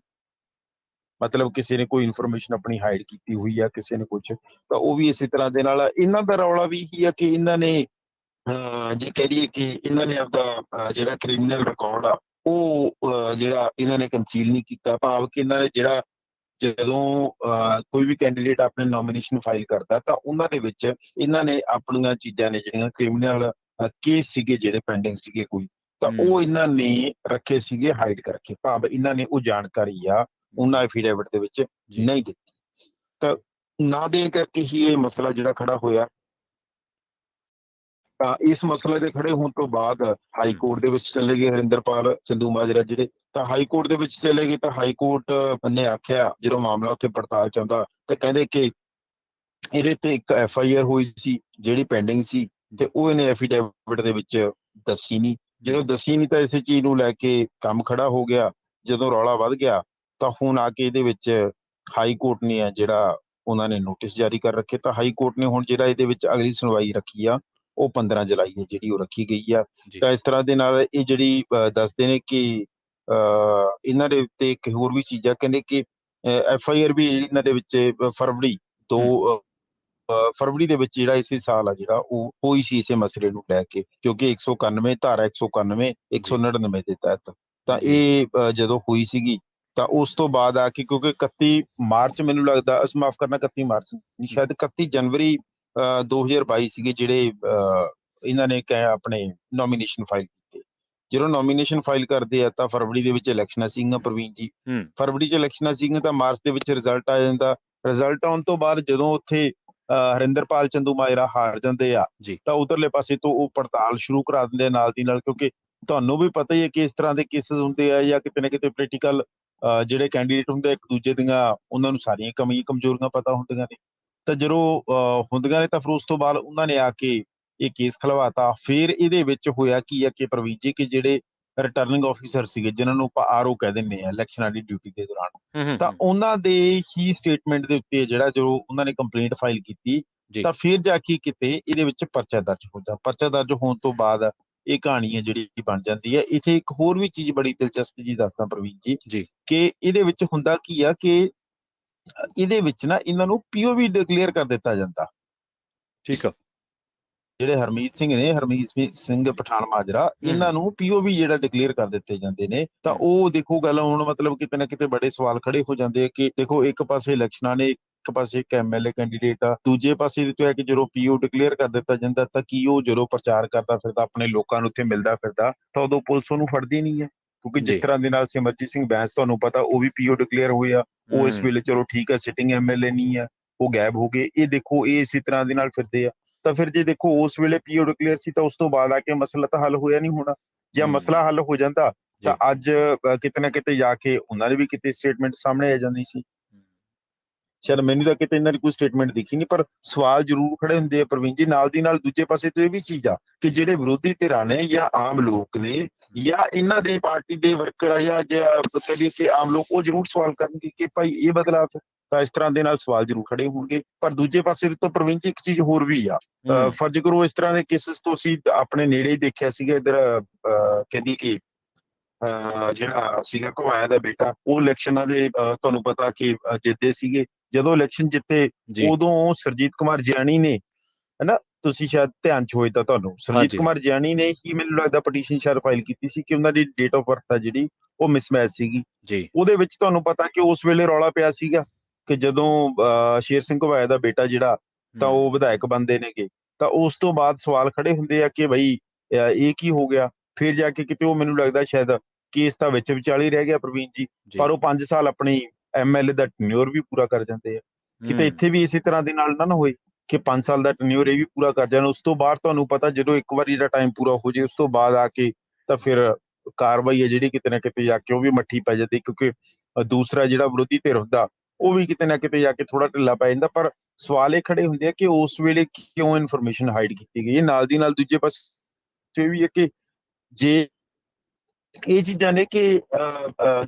Speaker 2: ਮਤਲਬ ਕਿਸੇ ਨੇ ਕੋਈ ਇਨਫੋਰਮੇਸ਼ਨ ਆਪਣੀ ਹਾਈਡ ਕੀਤੀ ਹੋਈ ਆ, ਕਿਸੇ ਨੇ ਕੁਛ, ਤਾਂ ਉਹ ਵੀ ਇਸੇ ਤਰ੍ਹਾਂ ਦੇ ਨਾਲ। ਇਹਨਾਂ ਦਾ ਰੌਲਾ ਵੀ ਇਹੀ ਆ ਕਿ ਇਹਨਾਂ ਨੇ ਜੇ ਕਹਿ ਦਈਏ ਕਿ ਇਹਨਾਂ ਨੇ ਆਪਦਾ ਜਿਹੜਾ ਕ੍ਰਿਮੀਨਲ ਰਿਕਾਰਡ ਆ, ਉਹ ਜਿਹੜਾ ਇਹਨਾਂ ਨੇ ਕੰਸੀਲ ਨਹੀਂ ਕੀਤਾ। ਭਾਵ ਕਿ ਇਹਨਾਂ ਨੇ ਜਿਹੜਾ, ਜਦੋਂ ਕੋਈ ਵੀ ਕੈਂਡੀਡੇਟ ਆਪਣੇ ਨੋਮੀਨੇਸ਼ਨ ਫਾਈਲ ਕਰਦਾ, ਤਾਂ ਉਹਨਾਂ ਦੇ ਵਿੱਚ ਇਹਨਾਂ ਨੇ ਆਪਣੀਆਂ ਚੀਜ਼ਾਂ ਨੇ ਜਿਹੜੀਆਂ ਕ੍ਰਿਮੀਨਲ ਕੇਸ ਸੀਗੇ, ਜਿਹੜੇ ਪੈਂਡਿੰਗ ਸੀਗੇ ਕੋਈ, ਤਾਂ ਉਹ ਇਹਨਾਂ ਨੇ ਰੱਖੇ ਸੀਗੇ ਹਾਈਡ ਕਰਕੇ। ਭਾਵ ਇਹਨਾਂ ਨੇ ਉਹ ਜਾਣਕਾਰੀ ਆ ਉਹਨਾਂ ਐਫੀਡੇਵਿਟ ਦੇ ਵਿੱਚ
Speaker 1: ਜੀ
Speaker 2: ਨਹੀਂ ਦਿੱਤੀ। ਤਾਂ ਨਾ ਦੇਣ ਕਰਕੇ ਹੀ ਇਹ ਮਸਲਾ ਜਿਹੜਾ ਖੜਾ ਹੋਇਆ। ਤਾਂ ਇਸ ਮਸਲੇ ਦੇ ਖੜੇ ਹੋਣ ਤੋਂ ਬਾਅਦ ਹਾਈ ਕੋਰਟ ਦੇ ਵਿੱਚ ਚਲੇ ਗਏ ਹਰਿੰਦਰਪਾਲ ਚੰਦੂਮਾਜਰਾ ਜਿਹੜੇ, ਤਾਂ ਹਾਈ ਕੋਰਟ ਦੇ ਵਿੱਚ ਚਲੇ ਗਏ। ਤਾਂ ਹਾਈ ਕੋਰਟ ਨੇ ਆਖਿਆ, ਜਦੋਂ ਮਾਮਲਾ ਉੱਥੇ ਪੜਤਾਲ ਚਾਹੁੰਦਾ, ਤੇ ਕਹਿੰਦੇ ਕਿ ਇਹਦੇ ਤੇ ਇੱਕ FIR ਹੋਈ ਸੀ ਜਿਹੜੀ ਪੈਂਡਿੰਗ ਸੀ, ਤੇ ਉਹ ਇਹਨੇ ਐਫੀਡੇਵਿਟ ਦੇ ਵਿੱਚ ਦੱਸੀ ਨਹੀਂ। ਜਦੋਂ ਦੱਸੀ ਨਹੀਂ ਤਾਂ ਇਸੇ ਚੀਜ਼ ਨੂੰ ਲੈ ਕੇ ਕੰਮ ਖੜਾ ਹੋ ਗਿਆ। ਜਦੋਂ ਰੌਲਾ ਵੱਧ ਗਿਆ ਤਾਂ ਹੁਣ ਆ ਕੇ ਇਹਦੇ ਵਿੱਚ ਹਾਈ ਕੋਰਟ ਨੇ ਆ ਜਿਹੜਾ ਉਹਨਾਂ ਨੇ ਨੋਟਿਸ ਜਾਰੀ ਕਰ ਰੱਖੇ। ਤਾਂ ਹਾਈ ਕੋਰਟ ਨੇ ਹੁਣ ਜਿਹੜਾ ਇਹਦੇ ਵਿੱਚ ਅਗਲੀ ਸੁਣਵਾਈ ਰੱਖੀ ਆ ਉਹ 15 ਜੁਲਾਈ ਹੈ ਜਿਹੜੀ ਉਹ ਰੱਖੀ ਗਈ ਆ। ਤਾਂ ਇਸ ਤਰ੍ਹਾਂ ਦੇ ਨਾਲ ਇਹ ਜਿਹੜੀ ਦੱਸਦੇ ਨੇ ਕਿ ਇਹਨਾਂ ਦੇ ਉੱਤੇ ਇੱਕ ਹੋਰ ਵੀ ਚੀਜ਼ ਆ, ਕਹਿੰਦੇ ਕਿ FIR ਵੀ ਜਿਹੜੀ ਇਹਨਾਂ ਦੇ ਵਿੱਚ ਫਰਵਰੀ ਦੇ ਵਿੱਚ ਜਿਹੜਾ ਇਸੇ ਸਾਲ ਆ ਜਿਹੜਾ ਉਹ ਹੋਈ ਸੀ ਇਸੇ ਮਸਲੇ ਨੂੰ ਲੈ ਕੇ, ਕਿਉਂਕਿ 191 ਧਾਰਾ 191 199 ਦੇ ਤਹਿਤ। ਤਾਂ ਇਹ ਜਦੋਂ ਹੋਈ ਸੀਗੀ ਤਾਂ ਉਸ ਤੋਂ ਬਾਅਦ ਆ ਕੇ, ਕਿਉਂਕਿ 31 ਮਾਰਚ ਮੈਨੂੰ ਲੱਗਦਾ, ਮਾਫ ਕਰਨਾ 31 ਮਾਰਚ ਸ਼ਾਇਦ 31 ਜਨਵਰੀ 2022 ਸੀਗੇ ਜਿਹੜੇ ਇਹਨਾਂ ਨੇ ਆਪਣੇ ਨੋਮੀਨੇਸ਼ਨ ਫਾਈਲ ਕੀਤੇ। ਜਦੋਂ ਨੋਮੀਨੇਸ਼ਨ ਫਾਈਲ ਕਰਦੇ ਆ ਤਾਂ ਫਰਵਰੀ ਦੇ ਵਿੱਚ ਇਲੈਕਸ਼ਨਾਂ ਸੀਗੀਆਂ ਪ੍ਰਵੀਨ ਜੀ। ਫਰਵਰੀ 'ਚ ਇਲੈਕਸ਼ਨਾਂ ਸੀਗੀਆਂ ਤਾਂ ਮਾਰਚ ਦੇ ਵਿੱਚ ਰਿਜ਼ਲਟ ਆ ਜਾਂਦਾ। ਰਿਜ਼ਲਟ ਆਉਣ ਤੋਂ ਬਾਅਦ ਜਦੋਂ ਉੱਥੇ ਹਰਿੰਦਰਪਾਲ ਚੰਦੂਮਾਜਰਾ ਹਾਰ ਜਾਂਦੇ ਆ ਤਾਂ ਉਧਰਲੇ ਪਾਸੇ ਤੋਂ ਉਹ ਪੜਤਾਲ ਸ਼ੁਰੂ ਕਰਾ ਦਿੰਦੇ ਆ ਨਾਲ ਦੀ ਨਾਲ, ਕਿਉਂਕਿ ਤੁਹਾਨੂੰ ਵੀ ਪਤਾ ਹੀ ਹੈ ਕਿ ਇਸ ਤਰ੍ਹਾਂ ਦੇ ਕੇਸਿਸ ਹੁੰਦੇ ਆ ਜਾਂ ਕਿਤੇ ਨਾ ਕਿਤੇ ਪੋਲੀਟੀਕਲ ਜਿਹੜੇ ਕੈਂਡੀਡੇਟ ਹੁੰਦੇ ਇੱਕ ਦੂਜੇ ਦੀਆਂ ਉਹਨਾਂ ਨੂੰ ਸਾਰੀਆਂ ਕਮੀਆਂ ਕਮਜ਼ੋਰੀਆਂ ਪਤਾ ਹੁੰਦੀਆਂ ਨੇ। ਤਾਂ ਜਦੋਂ ਹੁੰਦੀਆਂ ਨੇ ਤਾਂ ਫਿਰ ਉਸ ਤੋਂ ਬਾਅਦ ਉਹਨਾਂ ਨੇ ਆ ਕੇ ਇਹ ਕੇਸ ਖਲਵਾਤਾ। ਫਿਰ ਇਹਦੇ ਵਿੱਚ ਹੋਇਆ ਕੀ ਆ ਕਿ ਪ੍ਰਵੀਨ ਜੀ, ਕਿ ਜਿਹੜੇ ਰਿਟਰਨਿੰਗ ਆਫੀਸਰ ਸੀਗੇ ਜਿਨ੍ਹਾਂ ਨੂੰ ਆਪਾਂ RO ਕਹਿ ਦਿੰਦੇ ਆ ਇਲੈਕਸ਼ਨਾਂ ਦੀ ਡਿਊਟੀ ਦੇ ਦੌਰਾਨ, ਤਾਂ ਉਹਨਾਂ ਦੇ ਹੀ ਸਟੇਟਮੈਂਟ ਦੇ ਉੱਤੇ ਜਿਹੜਾ ਜੋ ਉਹਨਾਂ ਨੇ ਕੰਪਲੇਂਟ ਫਾਈਲ ਕੀਤੀ, ਤਾਂ ਫਿਰ ਜਾ ਕੇ ਕਿਤੇ ਇਹਦੇ ਵਿੱਚ ਪਰਚਾ ਦਰਜ ਹੁੰਦਾ। ਪਰਚਾ ਦਰਜ ਹੋਣ ਤੋਂ ਬਾਅਦ ਇਹ ਕਹਾਣੀ ਹੈ ਜਿਹੜੀ ਬਣ ਜਾਂਦੀ ਹੈ। ਇੱਥੇ ਇੱਕ ਹੋਰ ਵੀ ਚੀਜ਼ ਬੜੀ ਦਿਲਚਸਪ ਜੀ ਦੱਸਦਾ ਪ੍ਰਵੀਨ ਜੀ, ਕਿ ਇਹਦੇ ਵਿੱਚ ਹੁੰਦਾ ਕੀ ਆ ਕਿ ਇਹਦੇ ਵਿੱਚ ਨਾ ਇਹਨਾਂ ਨੂੰ POV ਡਿਕਲੇਅਰ ਕਰ ਦਿੱਤਾ ਜਾਂਦਾ।
Speaker 1: ਠੀਕ ਆ।
Speaker 2: ਜਿਹੜੇ ਹਰਮੀਤ ਸਿੰਘ ਪਠਾਨ ਮਾਜਰਾ, ਇਹਨਾਂ ਨੂੰ POV ਜਿਹੜਾ ਡਿਕਲੇਅਰ ਕਰ ਦਿੱਤੇ ਜਾਂਦੇ ਨੇ। ਤਾਂ ਉਹ ਦੇਖੋ ਗੱਲ ਹੁਣ ਮਤਲਬ ਕਿਤੇ ਨਾ ਕਿਤੇ ਬੜੇ ਸਵਾਲ ਖੜੇ ਹੋ ਜਾਂਦੇ ਆ ਕਿ ਦੇਖੋ ਇੱਕ ਪਾਸੇ ਇਲੈਕਸ਼ਨਾਂ ਨੇ, ਇੱਕ ਪਾਸੇ ਇੱਕ MLA ਕੈਂਡੀਡੇਟ ਆ, ਦੂਜੇ ਪਾਸੇ ਤੋਂ ਹੈ ਕਿ ਜਦੋਂ PO ਡਿਕਲੇਅਰ ਕਰ ਦਿੱਤਾ ਜਾਂਦਾ ਤਾਂ ਕੀ ਉਹ ਜਦੋਂ ਪ੍ਰਚਾਰ ਕਰਦਾ ਫਿਰਦਾ ਆਪਣੇ ਲੋਕਾਂ ਨੂੰ ਉੱਥੇ ਮਿਲਦਾ ਫਿਰਦਾ ਤਾਂ ਉਦੋਂ ਪੁਲਿਸ ਉਹਨੂੰ ਫੜਦੀ ਨਹੀਂ ਹੈ। ਕਿਉਂਕਿ ਜਿਸ ਤਰ੍ਹਾਂ ਦੇ ਨਾਲ ਸਿਮਰਜੀਤ ਸਿੰਘ ਬੈਂਸ, ਤੁਹਾਨੂੰ ਪਤਾ, ਉਹ ਵੀ PO ਡਿਕਲੇਅਰ ਹੋਏ ਆ। ਉਹ ਇਸ ਵੇਲੇ ਚਲੋ ਠੀਕ ਹੈ ਸਿਟਿੰਗ MLA ਨਹੀਂ ਹੈ, ਉਹ ਗਾਇਬ ਹੋ ਗਏ। ਇਹ ਦੇਖੋ ਇਹ ਇਸੇ ਤਰ੍ਹਾਂ ਦੇ ਨਾਲ ਫਿਰਦੇ ਆ। ਤਾਂ ਫਿਰ ਜੇ ਦੇਖੋ ਉਸ ਵੇਲੇ PO ਡਿਕਲੇਅਰ ਸੀ ਤਾਂ ਉਸ ਤੋਂ ਬਾਅਦ ਆ ਕੇ ਮਸਲਾ ਤਾਂ ਹੱਲ ਹੋਇਆ ਨਹੀਂ ਹੋਣਾ। ਜਾਂ ਮਸਲਾ ਹੱਲ ਹੋ ਜਾਂਦਾ ਤਾਂ ਅੱਜ ਕਿਤੇ ਨਾ ਕਿਤੇ ਜਾ ਕੇ ਉਹਨਾਂ ਦੀ ਵੀ ਕਿਤੇ ਸਟੇਟਮੈਂਟ ਸਾਹਮਣੇ ਆ ਜਾਂਦੀ ਸੀ। ਸ਼ਾਇਦ ਮੈਨੂੰ ਤਾਂ ਕਿਤੇ ਇਹਨਾਂ ਦੀ ਕੋਈ ਸਟੇਟਮੈਂਟ ਦਿਖੀ ਨਹੀਂ, ਪਰ ਸਵਾਲ ਜ਼ਰੂਰ ਖੜੇ ਹੁੰਦੇ ਆ ਪ੍ਰਵੀਨ ਜੀ। ਨਾਲ ਦੀ ਨਾਲ ਦੂਜੇ ਪਾਸੇ ਤੋਂ ਇਹ ਵੀ ਚੀਜ਼ ਆ ਕਿ ਜਿਹੜੇ ਵਿਰੋਧੀ ਧਿਰਾਂ ਨੇ ਜਾਂ ਆਮ ਲੋਕ ਨੇ ਜਾਂ ਇਹਨਾਂ ਦੇ ਪਾਰਟੀ ਦੇ ਵਰਕਰ ਆ ਜਾਂ ਕਹੀਏ ਕਿ ਆਮ ਲੋਕ, ਉਹ ਜ਼ਰੂਰ ਸਵਾਲ ਕਰਨਗੇ ਕਿ ਭਾਈ ਇਹ ਬਦਲਾਅ। ਤਾਂ ਇਸ ਤਰ੍ਹਾਂ ਦੇ ਨਾਲ ਸਵਾਲ ਜ਼ਰੂਰ ਖੜੇ ਹੋਣਗੇ। ਪਰ ਦੂਜੇ ਪਾਸੇ ਤੋਂ ਪ੍ਰਵੀਨ ਜੀ ਇੱਕ ਚੀਜ਼ ਹੋਰ ਵੀ ਆ, ਫਰਜ਼ ਕਰੋ ਇਸ ਤਰ੍ਹਾਂ ਦੇ ਕੇਸਿਸ ਤੋਂ ਅਸੀਂ ਆਪਣੇ ਨੇੜੇ ਹੀ ਦੇਖਿਆ ਸੀਗਾ। ਇੱਧਰ ਕਹਿੰਦੀ ਕਿ ਜਿਹੜਾ ਸੀਗਾ ਘੁਮਾਇਆ ਦਾ ਬੇਟਾ, ਉਹ ਇਲੈਕਸ਼ਨਾਂ ਦੇ ਤੁਹਾਨੂੰ ਪਤਾ ਕਿ ਜਿੱਤੇ ਸੀਗੇ। ਜਦੋਂ ਇਲੈਕਸ਼ਨ ਜਿੱਤੇ ਉਦੋਂ ਸਰਜੀਤ ਕੁਮਾਰ ਜਿਆਣੀ ਨੇ, ਹਨਾ, ਤੁਸੀਂ ਸ਼ਾਇਦ ਧਿਆਨ ਚ ਹੋਏ ਤਾਂ ਤੁਹਾਨੂੰ, ਸਰਜੀਤ ਕੁਮਾਰ ਜਿਆਣੀ ਨੇ ਹੀ ਮੈਨੂੰ ਲੱਗਦਾ ਪਟੀਸ਼ਨ ਸ਼ਾਇਦ ਫਾਈਲ ਕੀਤੀ ਸੀ ਕਿ ਉਹਨਾਂ ਦੀ ਡੇਟ ਆਫ ਬਰਥ ਆ ਜਿਹੜੀ ਉਹ ਮਿਸਮੈਚ ਸੀਗੀ। ਉਹਦੇ ਵਿੱਚ ਤੁਹਾਨੂੰ ਪਤਾ ਕਿ ਉਸ ਵੇਲੇ ਰੌਲਾ ਪਿਆ ਸੀਗਾ ਕਿ ਜਦੋਂ ਸ਼ੇਰ ਸਿੰਘ ਘੁਬਾਇਆ ਦਾ ਬੇਟਾ ਜਿਹੜਾ, ਤਾਂ ਉਹ ਵਿਧਾਇਕ ਬਣਦੇ ਨੇਗੇ। ਤਾਂ ਉਸ ਤੋਂ ਬਾਅਦ ਸਵਾਲ ਖੜੇ ਹੁੰਦੇ ਆ ਕਿ ਬਈ ਇਹ ਕੀ ਹੋ ਗਿਆ। ਫਿਰ ਜਾ ਕੇ ਕਿਤੇ ਉਹ ਮੈਨੂੰ ਲੱਗਦਾ ਸ਼ਾਇਦ ਕੇਸ ਤਾਂ ਵਿੱਚ ਵਿਚਾਲੇ ਰਹਿ ਗਿਆ ਪ੍ਰਵੀਨ ਜੀ, ਪਰ ਉਹ 5 ਸਾਲ ਆਪਣੀ MLA ਦਾ ਟੈਨਿਓਰ ਵੀ ਪੂਰਾ ਕਰ ਜਾਂਦੇ ਆ। ਕਿਤੇ ਇੱਥੇ ਵੀ ਇਸੇ ਤਰ੍ਹਾਂ ਦੇ ਨਾਲ ਨਾ ਹੋਏ ਕਿ 5 ਸਾਲ ਦਾ ਟੈਨਿਓਰ ਇਹ ਵੀ ਪੂਰਾ ਕਰ ਜਾਣ। ਉਸ ਤੋਂ ਬਾਅਦ ਤੁਹਾਨੂੰ ਪਤਾ ਜਦੋਂ ਇੱਕ ਵਾਰੀ ਦਾ ਟਾਈਮ ਪੂਰਾ ਹੋ ਜੇ, ਉਸ ਤੋਂ ਬਾਅਦ ਆ ਕੇ ਤਾਂ ਫਿਰ ਕਾਰਵਾਈ ਹੈ ਜਿਹੜੀ ਕਿਤੇ ਨਾ ਕਿਤੇ ਜਾ ਕੇ ਉਹ ਵੀ ਮੱਠੀ ਪੈ ਜਾਂਦੀ, ਕਿਉਂਕਿ ਦੂਸਰਾ ਜਿਹੜਾ ਵਿਰੋਧੀ ਧਿਰ ਹੁੰਦਾ ਉਹ ਵੀ ਕਿਤੇ ਨਾ ਕਿਤੇ ਜਾ ਕੇ ਥੋੜਾ ਢਿੱਲਾ ਪੈ ਜਾਂਦਾ। ਪਰ ਸਵਾਲ ਇਹ ਖੜੇ ਹੁੰਦੇ ਆ ਕਿ ਉਸ ਵੇਲੇ ਕਿਉਂ ਇਨਫੋਰਮੇਸ਼ਨ ਹਾਈਡ ਕੀਤੀ ਗਈ ਹੈ। ਨਾਲ ਦੀ ਨਾਲ ਦੂਜੇ ਪਾਸੇ ਵੀ ਹੈ ਕਿ ਜੇ ਇਹ ਚੀਜ਼ਾਂ ਨੇ ਕਿ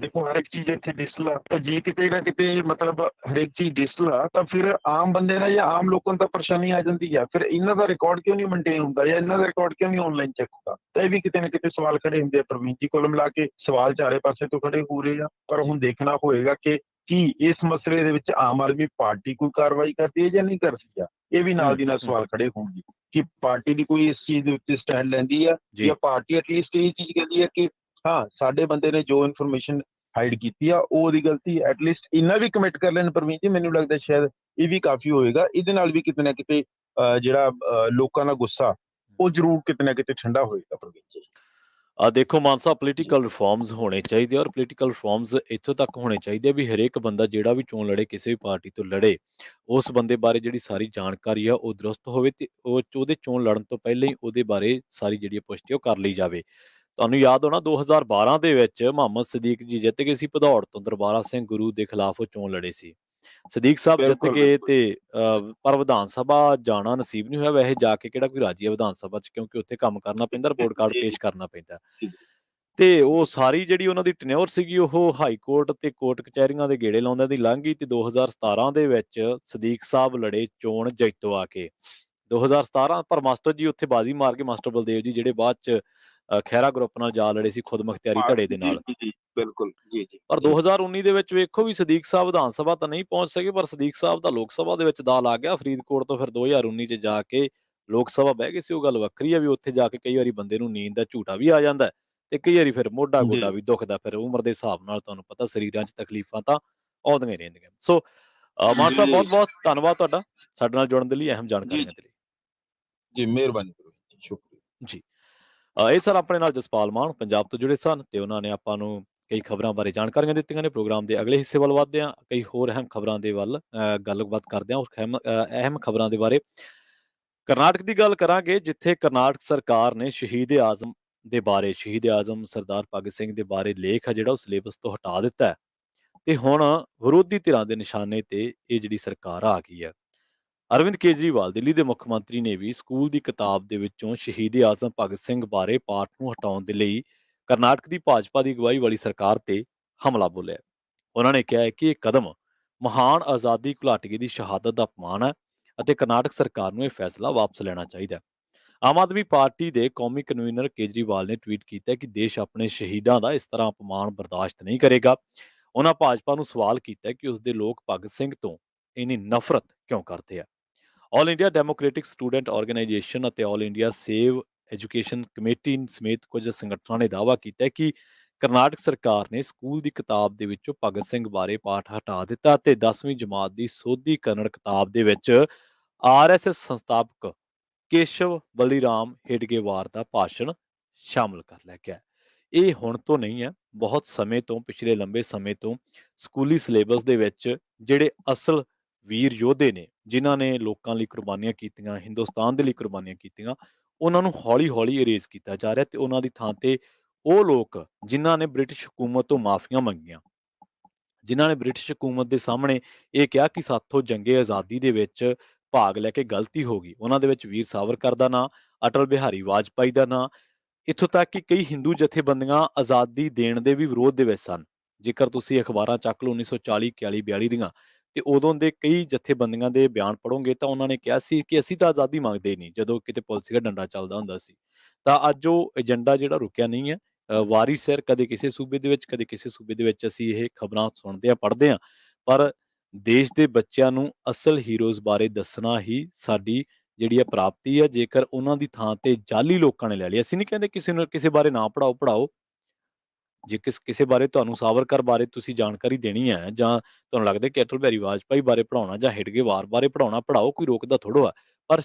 Speaker 2: ਦੇਖੋ ਹਰ ਇੱਕ ਚੀਜ਼ ਇੱਥੇ ਡਿਜੀਟਲ ਆ, ਤਾਂ ਜੇ ਕਿਤੇ ਨਾ ਕਿਤੇ ਮਤਲਬ ਹਰੇਕ ਚੀਜ਼ ਡਿਜੀਟਲ ਆ ਤਾਂ ਫਿਰ ਆਮ ਬੰਦੇ ਨਾਲ ਜਾਂ ਆਮ ਲੋਕਾਂ ਨੂੰ ਤਾਂ ਪਰੇਸ਼ਾਨੀ ਆ ਜਾਂਦੀ ਆ। ਫਿਰ ਇਹਨਾਂ ਦਾ ਰਿਕਾਰਡ ਕਿਉਂ ਨਹੀਂ ਮੇਨਟੇਨ ਹੁੰਦਾ ਜਾਂ ਇਹਨਾਂ ਦਾ ਰਿਕਾਰਡ ਕਿਉਂ ਨਹੀਂ ਆਨਲਾਈਨ ਚੈੱਕ ਹੁੰਦਾ। ਤਾਂ ਇਹ ਵੀ ਕਿਤੇ ਨਾ ਕਿਤੇ ਸਵਾਲ ਖੜੇ ਹੁੰਦੇ ਆ ਪ੍ਰਵੀਨ ਜੀ। ਕੁੱਲ ਮਿਲਾ ਕੇ ਸਵਾਲ ਚਾਰੇ ਪਾਸੇ ਤੋਂ ਖੜੇ ਹੋ ਰਹੇ ਆ, ਪਰ ਹੁਣ ਦੇਖਣਾ ਹੋਏਗਾ ਕਿ ਕੀ ਇਸ ਮਸਲੇ ਦੇ ਵਿੱਚ ਆਮ ਆਦਮੀ ਪਾਰਟੀ ਕੋਈ ਕਾਰਵਾਈ ਕਰਦੀ ਹੈ ਜਾਂ ਨਹੀਂ ਕਰਦੀ ਆ। ਇਹ ਵੀ ਨਾਲ ਦੀ ਨਾਲ ਸਵਾਲ ਖੜੇ ਹੋਣਗੇ ਕਿ ਪਾਰਟੀ ਦੀ ਕੋਈ ਇਸ ਚੀਜ਼ ਦੇ ਉੱਤੇ ਸਟੈਂਡ ਲੈਂਦੀ ਆ ਜਾਂ ਪਾਰਟੀ ਐਟਲੀਸਟ ਇਹ ਚੀਜ਼ ਕਹਿੰਦੀ ਹੈ ਕਿ ਹਾਂ ਸਾਡੇ ਬੰਦੇ ਨੇ ਜੋ ਇਨਫੋਰਮੇਸ਼ਨ ਹਾਈਡ ਕੀਤੀ ਆ ਉਹ ਉਹਦੀ ਗਲਤੀ। ਐਟਲੀਸਟ ਇੰਨਾ ਵੀ ਕਮਿਟ ਕਰ ਲੈਣ ਪ੍ਰਵੀਨ ਜੀ, ਮੈਨੂੰ ਲੱਗਦਾ ਸ਼ਾਇਦ ਇਹ ਵੀ ਕਾਫੀ ਹੋਏਗਾ। ਇਹਦੇ ਨਾਲ ਵੀ ਕਿਤੇ ਨਾ ਕਿਤੇ ਜਿਹੜਾ ਲੋਕਾਂ ਦਾ ਗੁੱਸਾ ਉਹ ਜ਼ਰੂਰ ਕਿਤੇ ਨਾ ਕਿਤੇ ਠੰਡਾ ਹੋਏਗਾ ਪ੍ਰਵੀਨ ਜੀ।
Speaker 1: ਦੇਖੋ ਮਾਨ ਸਾਹਿਬ, ਪੋਲੀਟੀਕਲ ਰਿਫਾਰਮਸ ਹੋਣੇ ਚਾਹੀਦੇ ਔਰ ਪੋਲੀਟੀਕਲ ਰਿਫਾਰਮਸ ਇੱਥੋਂ ਤੱਕ ਹੋਣੇ ਚਾਹੀਦੇ ਆ ਵੀ ਹਰੇਕ ਬੰਦਾ ਜਿਹੜਾ ਵੀ ਚੋਣ ਲੜੇ, ਕਿਸੇ ਵੀ ਪਾਰਟੀ ਤੋਂ ਲੜੇ, ਉਸ ਬੰਦੇ ਬਾਰੇ ਜਿਹੜੀ ਸਾਰੀ ਜਾਣਕਾਰੀ ਆ ਉਹ ਦਰੁਸਤ ਹੋਵੇ ਤੇ ਉਹਦੇ ਚੋਣ ਲੜਨ ਤੋਂ ਪਹਿਲਾਂ ਹੀ ਉਹਦੇ ਬਾਰੇ ਸਾਰੀ ਜਿਹੜੀ ਪੁਸ਼ਟੀ ਉਹ ਕਰ ਲਈ ਜਾਵੇ। ਤੁਹਾਨੂੰ ਯਾਦ ਹੋਣਾ 2012 ਦੇ ਵਿੱਚ ਮੁਹੰਮਦ ਸਦੀਕ ਜੀ ਜਿੱਤ ਗਏ ਸੀ ਭਦੌੜ ਤੋਂ, ਦਰਬਾਰਾ ਸਿੰਘ ਗੁਰੂ ਦੇ ਖਿਲਾਫ ਉਹ ਚੋਣ ਲੜੇ ਸੀ। ਸਦੀਕ ਸਾਹਿਬ ਜਿੱਤ
Speaker 2: ਬਿਲਕੁਲ
Speaker 1: ਗਏ
Speaker 2: ਬਿਲਕੁਲ
Speaker 1: ਤੇ ਪਰ ਵਿਧਾਨ ਸਭਾ ਜਾਣਾ ਨਸੀਬ ਨਹੀਂ ਹੋਇਆ। ਵੈਸੇ ਜਾ ਕੇ ਕਿਹੜਾ ਕੋਈ ਰਾਜੀ ਹੈ ਵਿਧਾਨ ਸਭਾ 'ਚ, ਕਿਉਂਕਿ ਉੱਥੇ ਕੰਮ ਕਰਨਾ ਪੈਂਦਾ, ਰਿਪੋਰਟ ਕਾਰਡ
Speaker 2: ਜੀ ਜੀ
Speaker 1: ਪੇਸ਼ ਕਰਨਾ ਪੈਂਦਾ।
Speaker 2: ਜੀ
Speaker 1: ਤੇ ਉਹ ਸਾਰੀ ਜਿਹੜੀ ਉਹਨਾਂ ਦੀ ਟੈਨਿਓਰ ਸੀਗੀ ਉਹ ਹਾਈ ਕੋਰਟ ਤੇ ਕੋਰਟ ਕਚਹਿਰੀਆਂ ਦੇ ਗੇੜੇ ਲਾਉਂਦਿਆਂ ਦੀ ਲੰਘ ਗਈ ਤੇ 2017 ਦੇ ਵਿੱਚ ਸਦੀਕ ਸਾਹਿਬ ਲੜੇ ਚੋਣ ਜੈਤੋ ਆ ਕੇ। 2017 ਪਰ ਮਾਸਟਰ ਜੀ ਉੱਥੇ ਬਾਜ਼ੀ ਮਾਰ ਕੇ, ਮਾਸਟਰ ਬਲਦੇਵ ਜੀ ਜਿਹੜੇ ਬਾਅਦ 'ਚ ਖਹਿਰਾ ਗਰੁੱਪ ਨਾਲ ਜਾ ਲੜੇ ਸੀ ਖੁਦ ਮੁਖਤਿਆਰੀ ਧੜੇ ਦੇ
Speaker 2: ਜੀ
Speaker 1: ਨਾਲ।
Speaker 2: ਜੀ ਜੀ ਬਿਲਕੁਲ ਜੀ ਜੀ
Speaker 1: ਪਰ
Speaker 2: ਜੀ
Speaker 1: 2019 ਦੇ ਵਿੱਚ ਵੇਖੋ ਵੀ ਸਦੀਕ ਸਾਹਿਬ ਵਿਧਾਨ ਸਭਾ ਤਾਂ ਨਹੀਂ ਪਹੁੰਚ ਸਕੇ, ਪਰ ਸਦੀਕ ਸਾਹਿਬ ਦਾ ਲੋਕ ਸਭਾ ਦੇ ਵਿੱਚ ਦਾਅ ਲੱਗ ਗਿਆ ਫਰੀਦਕੋਟ ਤੋਂ। ਫਿਰ 2019 ਚ ਜਾ ਕੇ ਲੋਕ ਸਭਾ ਬਹਿ ਗਏ ਸੀ। ਉਹ ਗੱਲ ਵੱਖਰੀ ਆ ਵੀ ਉੱਥੇ ਜਾ ਕੇ ਕਈ ਵਾਰੀ ਬੰਦੇ ਨੂੰ ਨੀਂਦ ਦਾ ਝੂਟਾ ਵੀ ਆ ਜਾਂਦਾ ਹੈ ਤੇ ਕਈ ਵਾਰੀ ਫਿਰ ਮੋਢਾ
Speaker 2: ਜੀ
Speaker 1: ਗੋਡਾ ਵੀ ਦੁਖਦਾ। ਫਿਰ ਉਮਰ ਦੇ ਹਿਸਾਬ ਨਾਲ ਤੁਹਾਨੂੰ ਪਤਾ ਸਰੀਰਾਂ 'ਚ ਤਕਲੀਫਾਂ ਤਾਂ ਆਉਂਦੀਆਂ ਹੀ ਰਹਿੰਦੀਆਂ। ਸੋ ਮਾਨ ਸਾਹਿਬ, ਬਹੁਤ ਬਹੁਤ ਧੰਨਵਾਦ ਤੁਹਾਡਾ ਸਾਡੇ ਨਾਲ ਜੁੜਨ ਦੇ ਲਈ, ਅਹਿਮ
Speaker 2: ਜੀ
Speaker 1: ਜਾਣਕਾਰੀਆਂ ਦੇ ਲਈ।
Speaker 2: ਜੀ ਮਿਹਰਬਾਨੀ ਕਰੋ ਜੀ, ਸ਼ੁਕਰੀਆ।
Speaker 1: ਜੀ, ਇਹ ਸਰ ਆਪਣੇ ਨਾਲ ਜਸਪਾਲ ਮਾਨ ਪੰਜਾਬ ਤੋਂ ਜੁੜੇ ਸਨ ਤੇ ਉਹਨਾਂ ਨੇ ਆਪਾਂ ਨੂੰ ਕਈ ਖਬਰਾਂ ਬਾਰੇ ਜਾਣਕਾਰੀਆਂ ਦਿੱਤੀਆਂ ਨੇ। ਪ੍ਰੋਗਰਾਮ ਦੇ ਅਗਲੇ ਹਿੱਸੇ ਵੱਲ ਵਧਦੇ ਹਾਂ, ਕਈ ਹੋਰ ਅਹਿਮ ਖਬਰਾਂ ਦੇ ਵੱਲ ਗੱਲਬਾਤ ਕਰਦੇ ਹਾਂ। ਉਸ ਅਹਿਮ ਖਬਰਾਂ ਦੇ ਬਾਰੇ ਕਰਨਾਟਕ ਦੀ ਗੱਲ ਕਰਾਂਗੇ, ਜਿੱਥੇ ਕਰਨਾਟਕ ਸਰਕਾਰ ਨੇ ਸ਼ਹੀਦ ਆਜ਼ਮ ਦੇ ਬਾਰੇ, ਸ਼ਹੀਦ ਆਜ਼ਮ ਸਰਦਾਰ ਭਗਤ ਸਿੰਘ ਦੇ ਬਾਰੇ ਲੇਖ ਆ ਜਿਹੜਾ ਉਹ ਸਿਲੇਬਸ ਤੋਂ ਹਟਾ ਦਿੱਤਾ ਹੈ ਤੇ ਹੁਣ ਵਿਰੋਧੀ ਧਿਰਾਂ ਦੇ ਨਿਸ਼ਾਨੇ ਤੇ ਇਹ ਜਿਹੜੀ ਸਰਕਾਰ ਆ ਗਈ ਹੈ। ਅਰਵਿੰਦ ਕੇਜਰੀਵਾਲ ਦਿੱਲੀ ਦੇ ਮੁੱਖ ਮੰਤਰੀ ਨੇ ਵੀ ਸਕੂਲ ਦੀ ਕਿਤਾਬ ਦੇ ਵਿੱਚੋਂ ਸ਼ਹੀਦ ਆਜ਼ਮ ਭਗਤ ਸਿੰਘ ਬਾਰੇ ਪਾਠ ਨੂੰ ਹਟਾਉਣ ਦੇ ਲਈ ਕਰਨਾਟਕ ਦੀ ਭਾਜਪਾ ਦੀ ਅਗਵਾਈ ਵਾਲੀ ਸਰਕਾਰ ਤੇ ਹਮਲਾ ਬੋਲਿਆ। ਉਹਨਾਂ ਨੇ ਕਿਹਾ ਹੈ ਕਿ ਇਹ ਕਦਮ ਮਹਾਨ ਆਜ਼ਾਦੀ ਘੁਲਾਟੀਏ ਦੀ ਸ਼ਹਾਦਤ ਦਾ ਅਪਮਾਨ ਹੈ ਅਤੇ ਕਰਨਾਟਕ ਸਰਕਾਰ ਨੂੰ ਇਹ ਫੈਸਲਾ ਵਾਪਸ ਲੈਣਾ ਚਾਹੀਦਾ ਹੈ। ਆਮ ਆਦਮੀ ਪਾਰਟੀ ਦੇ ਕੌਮੀ ਕਨਵੀਨਰ ਕੇਜਰੀਵਾਲ ਨੇ ਟਵੀਟ ਕੀਤਾ ਕਿ ਦੇਸ਼ ਆਪਣੇ ਸ਼ਹੀਦਾਂ ਦਾ ਇਸ ਤਰ੍ਹਾਂ ਅਪਮਾਨ ਬਰਦਾਸ਼ਤ ਨਹੀਂ ਕਰੇਗਾ। ਉਹਨਾਂ ਭਾਜਪਾ ਨੂੰ ਸਵਾਲ ਕੀਤਾ ਕਿ ਉਸਦੇ ਲੋਕ ਭਗਤ ਸਿੰਘ ਤੋਂ ਇੰਨੀ ਨਫ਼ਰਤ ਕਿਉਂ ਕਰਦੇ ਆ। All India democratic student organisation ਅਤੇ all India save education committee ਸਮੇਤ ਕੁਝ ਸੰਗਠਨਾਂ ਨੇ ਦਾਅਵਾ ਕੀਤਾ ਹੈ ਕਿ ਕਰਨਾਟਕ ਸਰਕਾਰ ਨੇ ਸਕੂਲ ਦੀ ਕਿਤਾਬ ਦੇ ਵਿੱਚੋਂ ਭਗਤ ਸਿੰਘ ਬਾਰੇ ਪਾਠ ਹਟਾ ਦਿੱਤਾ ਤੇ 10ਵੀਂ ਜਮਾਤ ਦੀ ਸੋਧੀ ਕੰਨੜ ਕਿਤਾਬ ਦੇ ਵਿੱਚ ਆਰਐਸਐਸ ਸੰਸਥਾਪਕ ਕੇਸ਼ਵ ਬਲੀਰਾਮ ਹੇਡਗੇਵਾਰ ਦਾ ਭਾਸ਼ਣ ਸ਼ਾਮਲ ਕਰ ਲਿਆ ਗਿਆ। ਇਹ ਹੁਣ ਤੋਂ ਨਹੀਂ ਹੈ, ਬਹੁਤ ਸਮੇਂ ਤੋਂ, ਪਿਛਲੇ ਲੰਬੇ ਸਮੇਂ ਤੋਂ ਸਕੂਲੀ ਸਿਲੇਬਸ ਦੇ ਵਿੱਚ ਜਿਹੜੇ ਅਸਲ ਵੀਰ ਯੋਧੇ ਨੇ, ਜਿਨ੍ਹਾਂ ਨੇ ਲੋਕਾਂ ਲਈ ਕੁਰਬਾਨੀਆਂ ਕੀਤੀਆਂ, ਹਿੰਦੁਸਤਾਨ ਦੇ ਲਈ ਕੁਰਬਾਨੀਆਂ ਕੀਤੀਆਂ, ਉਹਨਾਂ ਨੂੰ ਹੌਲੀ-ਹੌਲੀ ਇਰੇਜ਼ ਕੀਤਾ ਜਾ ਰਿਹਾ ਤੇ ਉਹਨਾਂ ਦੀ ਥਾਂ ਤੇ ਉਹ ਲੋਕ ਜਿਨ੍ਹਾਂ ਨੇ ਬ੍ਰਿਟਿਸ਼ ਹਕੂਮਤ ਤੋਂ ਮਾਫੀਆਂ ਮੰਗੀਆਂ, ਜਿਨ੍ਹਾਂ ਨੇ ਬ੍ਰਿਟਿਸ਼ ਹਕੂਮਤ ਦੇ ਸਾਹਮਣੇ ਇਹ ਕਿਹਾ ਕਿ ਸਾਥੋਂ ਜੰਗੇ ਆਜ਼ਾਦੀ ਦੇ ਵਿੱਚ ਭਾਗ ਲੈ ਕੇ ਗਲਤੀ ਹੋ ਗਈ। ਉਹਨਾਂ ਦੇ ਵਿੱਚ ਵੀਰ ਸਾਵਰਕਰ ਦਾ ਨਾਂ, ਅਟਲ ਬਿਹਾਰੀ ਵਾਜਪਾਈ ਦਾ ਨਾਂ, ਇੱਥੋਂ ਤੱਕ ਕਿ ਕਈ ਹਿੰਦੂ ਜਥੇਬੰਦੀਆਂ ਆਜ਼ਾਦੀ ਦੇਣ ਦੇ ਵੀ ਵਿਰੋਧ ਦੇ ਵਿੱਚ ਸਨ। ਜੇਕਰ ਤੁਸੀਂ ਅਖਬਾਰਾਂ ਚੱਕ ਲਓ 1940, 41, 42 ਦੀਆਂ, ਤੇ ਉਦੋਂ ਦੇ ਕਈ ਜਥੇਬੰਦੀਆਂ ਦੇ ਬਿਆਨ ਪੜ੍ਹੋਗੇ ਤਾਂ ਉਹਨਾਂ ਨੇ ਕਿਹਾ ਸੀ ਕਿ ਅਸੀਂ ਤਾਂ ਆਜ਼ਾਦੀ ਮੰਗਦੇ ਹੀ ਨਹੀਂ, ਜਦੋਂ ਕਿਤੇ ਪੁਲਿਸ ਦਾ ਡੰਡਾ ਚੱਲਦਾ ਹੁੰਦਾ ਸੀ। ਤਾਂ ਅੱਜ ਉਹ ਏਜੰਡਾ ਜਿਹੜਾ ਰੁਕਿਆ ਨਹੀਂ ਹੈ। ਵਾਰੀ ਸਿਰ ਕਦੇ ਕਿਸੇ ਸੂਬੇ ਦੇ ਵਿੱਚ, ਕਦੇ ਕਿਸੇ ਸੂਬੇ ਦੇ ਵਿੱਚ ਅਸੀਂ ਇਹ ਖਬਰਾਂ ਸੁਣਦੇ ਹਾਂ, ਪੜ੍ਹਦੇ ਹਾਂ। ਪਰ ਦੇਸ਼ ਦੇ ਬੱਚਿਆਂ ਨੂੰ ਅਸਲ ਹੀਰੋਜ਼ ਬਾਰੇ ਦੱਸਣਾ ਹੀ ਸਾਡੀ ਜਿਹੜੀ ਆ ਪ੍ਰਾਪਤੀ ਹੈ। ਜੇਕਰ ਉਹਨਾਂ ਦੀ ਥਾਂ ਤੇ ਜਾਲੀ ਲੋਕਾਂ ਨੇ ਲੈ ਲਈ, ਅਸੀਂ ਨਹੀਂ ਕਹਿੰਦੇ ਕਿਸੇ ਨੂੰ ਕਿਸੇ ਬਾਰੇ ਨਾ ਪੜ੍ਹਾਓ, ਪੜ੍ਹਾਓ। ਜੇ ਕਿਸੇ ਬਾਰੇ ਤੁਹਾਨੂੰ ਸਾਵਰਕਰ ਬਾਰੇ ਤੁਸੀਂ ਜਾਣਕਾਰੀ ਦੇਣੀ ਹੈ ਜਾਂ ਤੁਹਾਨੂੰ ਲੱਗਦਾ ਕਿ ਅਟਲ ਬਿਹਾਰੀ ਵਾਜਪਾਈ ਬਾਰੇ ਪੜ੍ਹਾਉਣਾ ਜਾਂ ਹਿਡਗੇਵਾਰ ਬਾਰੇ ਪੜ੍ਹਾਉਣਾ, ਪੜ੍ਹਾਓ, ਕੋਈ ਰੋਕਦਾ ਥੋੜ੍ਹਾ ਆ। ਪਰ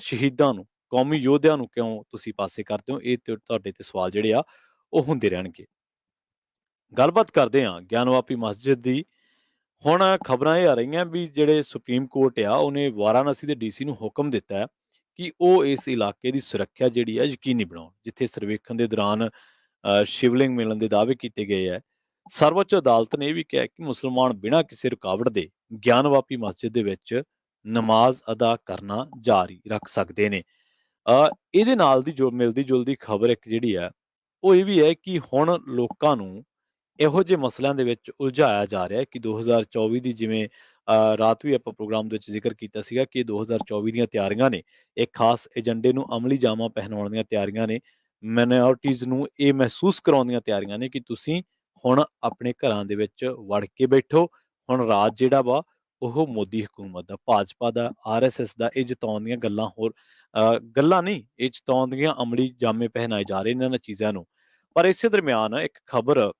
Speaker 1: ਸ਼ਹੀਦਾਂ ਨੂੰ, ਕੌਮੀ ਯੋਧਿਆਂ ਨੂੰ ਕਿਉਂ ਤੁਸੀਂ ਪਾਸੇ ਕਰਦੇ ਹੋ? ਇਹ ਤੁਹਾਡੇ ਤੇ ਸਵਾਲ ਜਿਹੜੇ ਆ ਉਹ ਹੁੰਦੇ ਰਹਿਣਗੇ। ਗੱਲਬਾਤ ਕਰਦੇ ਹਾਂ ਗਿਆਨਵਾਪੀ ਮਸਜਿਦ ਦੀ। ਹੁਣ ਖਬਰਾਂ ਇਹ ਆ ਰਹੀਆਂ ਵੀ ਜਿਹੜੇ ਸੁਪਰੀਮ ਕੋਰਟ ਆ ਉਹਨੇ ਵਾਰਾਣਸੀ ਦੇ ਡੀਸੀ ਨੂੰ ਹੁਕਮ ਦਿੱਤਾ ਹੈ ਕਿ ਉਹ ਇਸ ਇਲਾਕੇ ਦੀ ਸੁਰੱਖਿਆ ਜਿਹੜੀ ਹੈ ਯਕੀਨੀ ਬਣਾਉਣ, ਜਿੱਥੇ ਸਰਵੇਖਣ ਦੇ ਦੌਰਾਨ ਸ਼ਿਵਲਿੰਗ ਮਿਲਣ ਦੇ ਦਾਅਵੇ ਕੀਤੇ ਗਏ ਹੈ। ਸਰਵਉੱਚ ਅਦਾਲਤ ਨੇ ਇਹ ਵੀ ਕਿਹਾ ਕਿ ਮੁਸਲਮਾਨ ਬਿਨਾਂ ਕਿਸੇ ਰੁਕਾਵਟ ਦੇ ਗਿਆਨਵਾਪੀ ਮਸਜਿਦ ਦੇ ਵਿੱਚ ਨਮਾਜ਼ ਅਦਾ ਕਰਨਾ ਜਾਰੀ ਰੱਖ ਸਕਦੇ ਨੇ। ਇਹਦੇ ਨਾਲ ਦੀ ਜੋ ਮਿਲਦੀ ਜੁਲਦੀ ਖਬਰ ਇੱਕ ਜਿਹੜੀ ਹੈ ਉਹ ਇਹ ਵੀ ਹੈ ਕਿ ਹੁਣ ਲੋਕਾਂ ਨੂੰ ਇਹੋ ਜਿਹੇ ਮਸਲਿਆਂ ਦੇ ਵਿੱਚ ਉਲਝਾਇਆ ਜਾ ਰਿਹਾ ਹੈ ਕਿ 2024 ਦੀ, ਜਿਵੇਂ ਰਾਤ ਵੀ ਆਪਾਂ ਪ੍ਰੋਗਰਾਮ ਦੇ ਵਿੱਚ ਜ਼ਿਕਰ ਕੀਤਾ ਸੀਗਾ ਕਿ 2024 ਦੀਆਂ ਤਿਆਰੀਆਂ ਨੇ, ਇੱਕ ਖਾਸ ਏਜੰਡੇ ਨੂੰ ਅਮਲੀ ਜਾਮਾ ਪਹਿਨਾਉਣ ਦੀਆਂ ਤਿਆਰੀਆਂ ਨੇ, ਮਾਈਨੋਰਟੀਜ਼ ਨੂੰ ਇਹ ਮਹਿਸੂਸ ਕਰਾਉਣ ਦੀਆਂ ਤਿਆਰੀਆਂ ਨੇ ਕਿ ਤੁਸੀਂ ਹੁਣ ਆਪਣੇ ਘਰਾਂ ਦੇ ਵਿੱਚ ਵੜ ਕੇ ਬੈਠੋ। ਹੁਣ ਰਾਜ ਜਿਹੜਾ ਵਾ ਉਹ ਮੋਦੀ ਹਕੂਮਤ ਦਾ, ਭਾਜਪਾ ਦਾ, ਆਰਐਸਐਸ ਦਾ, ਇਹ ਜਿਤਾਉਣ ਦੀਆਂ ਗੱਲਾਂ ਹੋਰ ਗੱਲਾਂ ਨਹੀਂ, ਇਹ ਜਿਤਾਉਣ ਦੀਆਂ ਅਮਲੀ ਜਾਮੇ ਪਹਿਨਾਏ ਜਾ ਰਹੇ ਨੇ ਇਹਨਾਂ ਚੀਜ਼ਾਂ ਨੂੰ। ਪਰ ਇਸੇ ਦਰਮਿਆਨ ਇੱਕ ਖਬਰ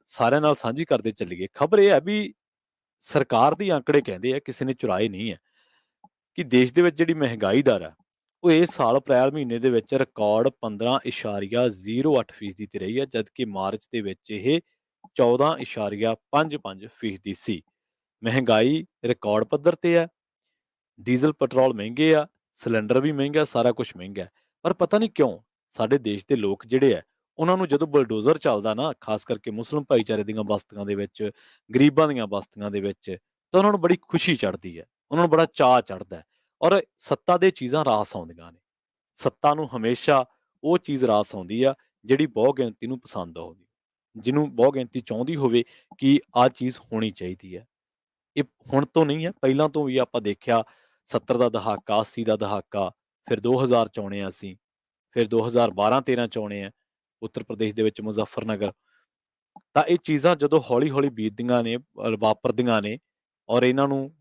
Speaker 1: ਸਾਰਿਆਂ ਨਾਲ ਸਾਂਝੀ ਕਰਦੇ ਚੱਲੀਏ। ਖਬਰ ਇਹ ਹੈ ਵੀ ਸਰਕਾਰ ਦੇ ਆંકੜੇ ਕਹਿੰਦੇ ਆ, ਕਿਸੇ ਨੇ ਚੁਰਾਏ ਨਹੀਂ ਹੈ, ਕਿ ਦੇਸ਼ ਦੇ ਵਿੱਚ ਜਿਹੜੀ ਮਹਿੰਗਾਈ ਦਰ ਹੈ ਉਹ ਇਸ ਸਾਲ ਅਪ੍ਰੈਲ ਮਹੀਨੇ ਦੇ ਵਿੱਚ ਰਿਕਾਰਡ 15.08% ਤੇ ਰਹੀ ਹੈ, ਜਦਕਿ ਮਾਰਚ ਦੇ ਵਿੱਚ ਇਹ 14.55% ਸੀ। ਮਹਿੰਗਾਈ ਰਿਕਾਰਡ ਪੱਧਰ ਤੇ ਹੈ, ਡੀਜ਼ਲ ਪੈਟਰੋਲ ਮਹਿੰਗੇ ਆ, ਸਿਲੰਡਰ ਵੀ ਮਹਿੰਗਾ, ਸਾਰਾ ਕੁਝ ਮਹਿੰਗਾ ਹੈ। ਪਰ ਪਤਾ ਨਹੀਂ ਕਿਉਂ ਸਾਡੇ ਦੇਸ਼ ਦੇ ਲੋਕ ਜਿਹੜੇ ਆ, ਉਹਨਾਂ ਨੂੰ ਜਦੋਂ ਬਲਡੋਜ਼ਰ ਚੱਲਦਾ ਨਾ, ਖਾਸ ਕਰਕੇ ਮੁਸਲਿਮ ਭਾਈਚਾਰੇ ਦੀਆਂ ਬਸਤੀਆਂ ਦੇ ਵਿੱਚ, ਗਰੀਬਾਂ ਦੀਆਂ ਬਸਤੀਆਂ ਦੇ ਵਿੱਚ, ਤਾਂ ਉਹਨਾਂ ਨੂੰ ਬੜੀ ਖੁਸ਼ੀ ਚੜ੍ਹਦੀ ਹੈ, ਉਹਨਾਂ ਨੂੰ ਬੜਾ ਚਾਅ ਚੜ੍ਹਦਾ ਹੈ। ਔਰ ਸੱਤਾ ਦੇ ਚੀਜ਼ਾਂ ਰਾਸ ਆਉਂਦੀਆਂ ਨੇ। ਸੱਤਾ ਨੂੰ ਹਮੇਸ਼ਾ ਉਹ ਚੀਜ਼ ਰਾਸ ਆਉਂਦੀ ਆ ਜਿਹੜੀ ਬਹੁ ਗਿਣਤੀ ਨੂੰ ਪਸੰਦ ਆਉਂਦੀ, ਜਿਹਨੂੰ ਬਹੁ ਗਿਣਤੀ ਚਾਹੁੰਦੀ ਹੋਵੇ ਕਿ ਆਹ ਚੀਜ਼ ਹੋਣੀ ਚਾਹੀਦੀ ਹੈ। ਇਹ ਹੁਣ ਤੋਂ ਨਹੀਂ ਹੈ, ਪਹਿਲਾਂ ਤੋਂ ਵੀ ਆਪਾਂ ਦੇਖਿਆ 70 ਦਾ ਦਹਾਕਾ, 80 ਦਾ ਦਹਾਕਾ, ਫਿਰ 2000 ਚ ਆਉਣੇ ਆ ਅਸੀਂ, ਫਿਰ 2012-13 ਚ ਆਉਣੇ ਆ ਉੱਤਰ ਪ੍ਰਦੇਸ਼ ਦੇ ਵਿੱਚ ਮੁਜ਼ੱਫਰਨਗਰ। ਤਾਂ ਇਹ ਚੀਜ਼ਾਂ ਜਦੋਂ ਹੌਲੀ-ਹੌਲੀ ਬੀਤਦੀਆਂ ਨੇ, ਵਾਪਰਦੀਆਂ ਨੇ, ਔਰ ਇਹਨਾਂ ਨੂੰ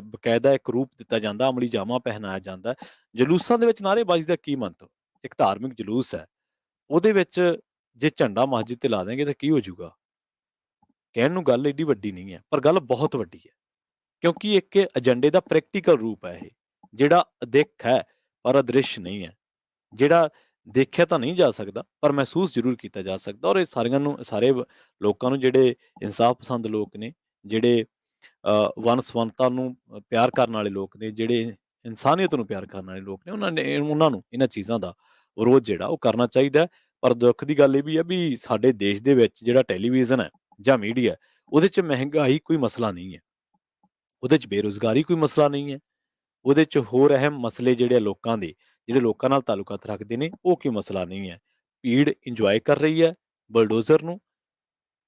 Speaker 1: ਬਕਾਇਦਾ ਇੱਕ ਰੂਪ ਦਿੱਤਾ ਜਾਂਦਾ, ਅਮਲੀ ਜਾਮਾ ਪਹਿਨਾਇਆ ਜਾਂਦਾ ਹੈ। ਜਲੂਸਾਂ ਦੇ ਵਿੱਚ ਨਾਅਰੇਬਾਜ਼ੀ ਦਾ ਕੀ ਮੰਤਵ? ਇੱਕ ਧਾਰਮਿਕ ਜਲੂਸ ਹੈ, ਉਹਦੇ ਵਿੱਚ ਜੇ ਝੰਡਾ ਮਸਜਿਦ ਤੇ ਲਾ ਦੇਂਗੇ ਤਾਂ ਕੀ ਹੋ ਜਾਊਗਾ? ਕਹਿਣ ਨੂੰ ਗੱਲ ਏਡੀ ਵੱਡੀ ਨਹੀਂ ਹੈ, ਪਰ ਗੱਲ ਬਹੁਤ ਵੱਡੀ ਹੈ, ਕਿਉਂਕਿ ਇੱਕ ਏਜੰਡੇ ਦਾ ਪ੍ਰੈਕਟੀਕਲ ਰੂਪ ਹੈ ਇਹ, ਜਿਹੜਾ ਅਦਿੱਖ ਹੈ ਪਰ ਅਦ੍ਰਿਸ਼ ਨਹੀਂ ਹੈ, ਜਿਹੜਾ ਦੇਖਿਆ ਤਾਂ ਨਹੀਂ ਜਾ ਸਕਦਾ ਪਰ ਮਹਿਸੂਸ ਜ਼ਰੂਰ ਕੀਤਾ ਜਾ ਸਕਦਾ। ਔਰ ਇਹ ਸਾਰਿਆਂ ਨੂੰ, ਸਾਰੇ ਲੋਕਾਂ ਨੂੰ, ਜਿਹੜੇ ਇਨਸਾਫ ਪਸੰਦ ਲੋਕ ਨੇ, ਜਿਹੜੇ ਵੰਨ-ਸੁਵੰਨਤਾ ਨੂੰ ਪਿਆਰ ਕਰਨ ਵਾਲੇ ਲੋਕ ਨੇ, ਜਿਹੜੇ ਇਨਸਾਨੀਅਤ ਨੂੰ ਪਿਆਰ ਕਰਨ ਵਾਲੇ ਲੋਕ ਨੇ, ਉਹਨਾਂ ਨੂੰ ਇਹਨਾਂ ਚੀਜ਼ਾਂ ਦਾ ਵਿਰੋਧ ਜਿਹੜਾ ਉਹ ਕਰਨਾ ਚਾਹੀਦਾ ਹੈ। ਪਰ ਦੁੱਖ ਦੀ ਗੱਲ ਇਹ ਵੀ ਹੈ ਵੀ ਸਾਡੇ ਦੇਸ਼ ਦੇ ਵਿੱਚ ਜਿਹੜਾ ਟੈਲੀਵਿਜ਼ਨ ਹੈ ਜਾਂ ਮੀਡੀਆ, ਉਹਦੇ 'ਚ ਮਹਿੰਗਾਈ ਕੋਈ ਮਸਲਾ ਨਹੀਂ ਹੈ, ਉਹਦੇ 'ਚ ਬੇਰੁਜ਼ਗਾਰੀ ਕੋਈ ਮਸਲਾ ਨਹੀਂ ਹੈ, ਉਹਦੇ 'ਚ ਹੋਰ ਅਹਿਮ ਮਸਲੇ ਜਿਹੜੇ ਆ ਲੋਕਾਂ ਦੇ, ਜਿਹੜੇ ਲੋਕਾਂ ਨਾਲ ਤਾਲੁਕਾਤ ਰੱਖਦੇ ਨੇ, ਉਹ ਕੋਈ ਮਸਲਾ ਨਹੀਂ ਹੈ। ਭੀੜ ਇੰਜੋਏ ਕਰ ਰਹੀ ਹੈ ਬਲਡੋਜ਼ਰ ਨੂੰ,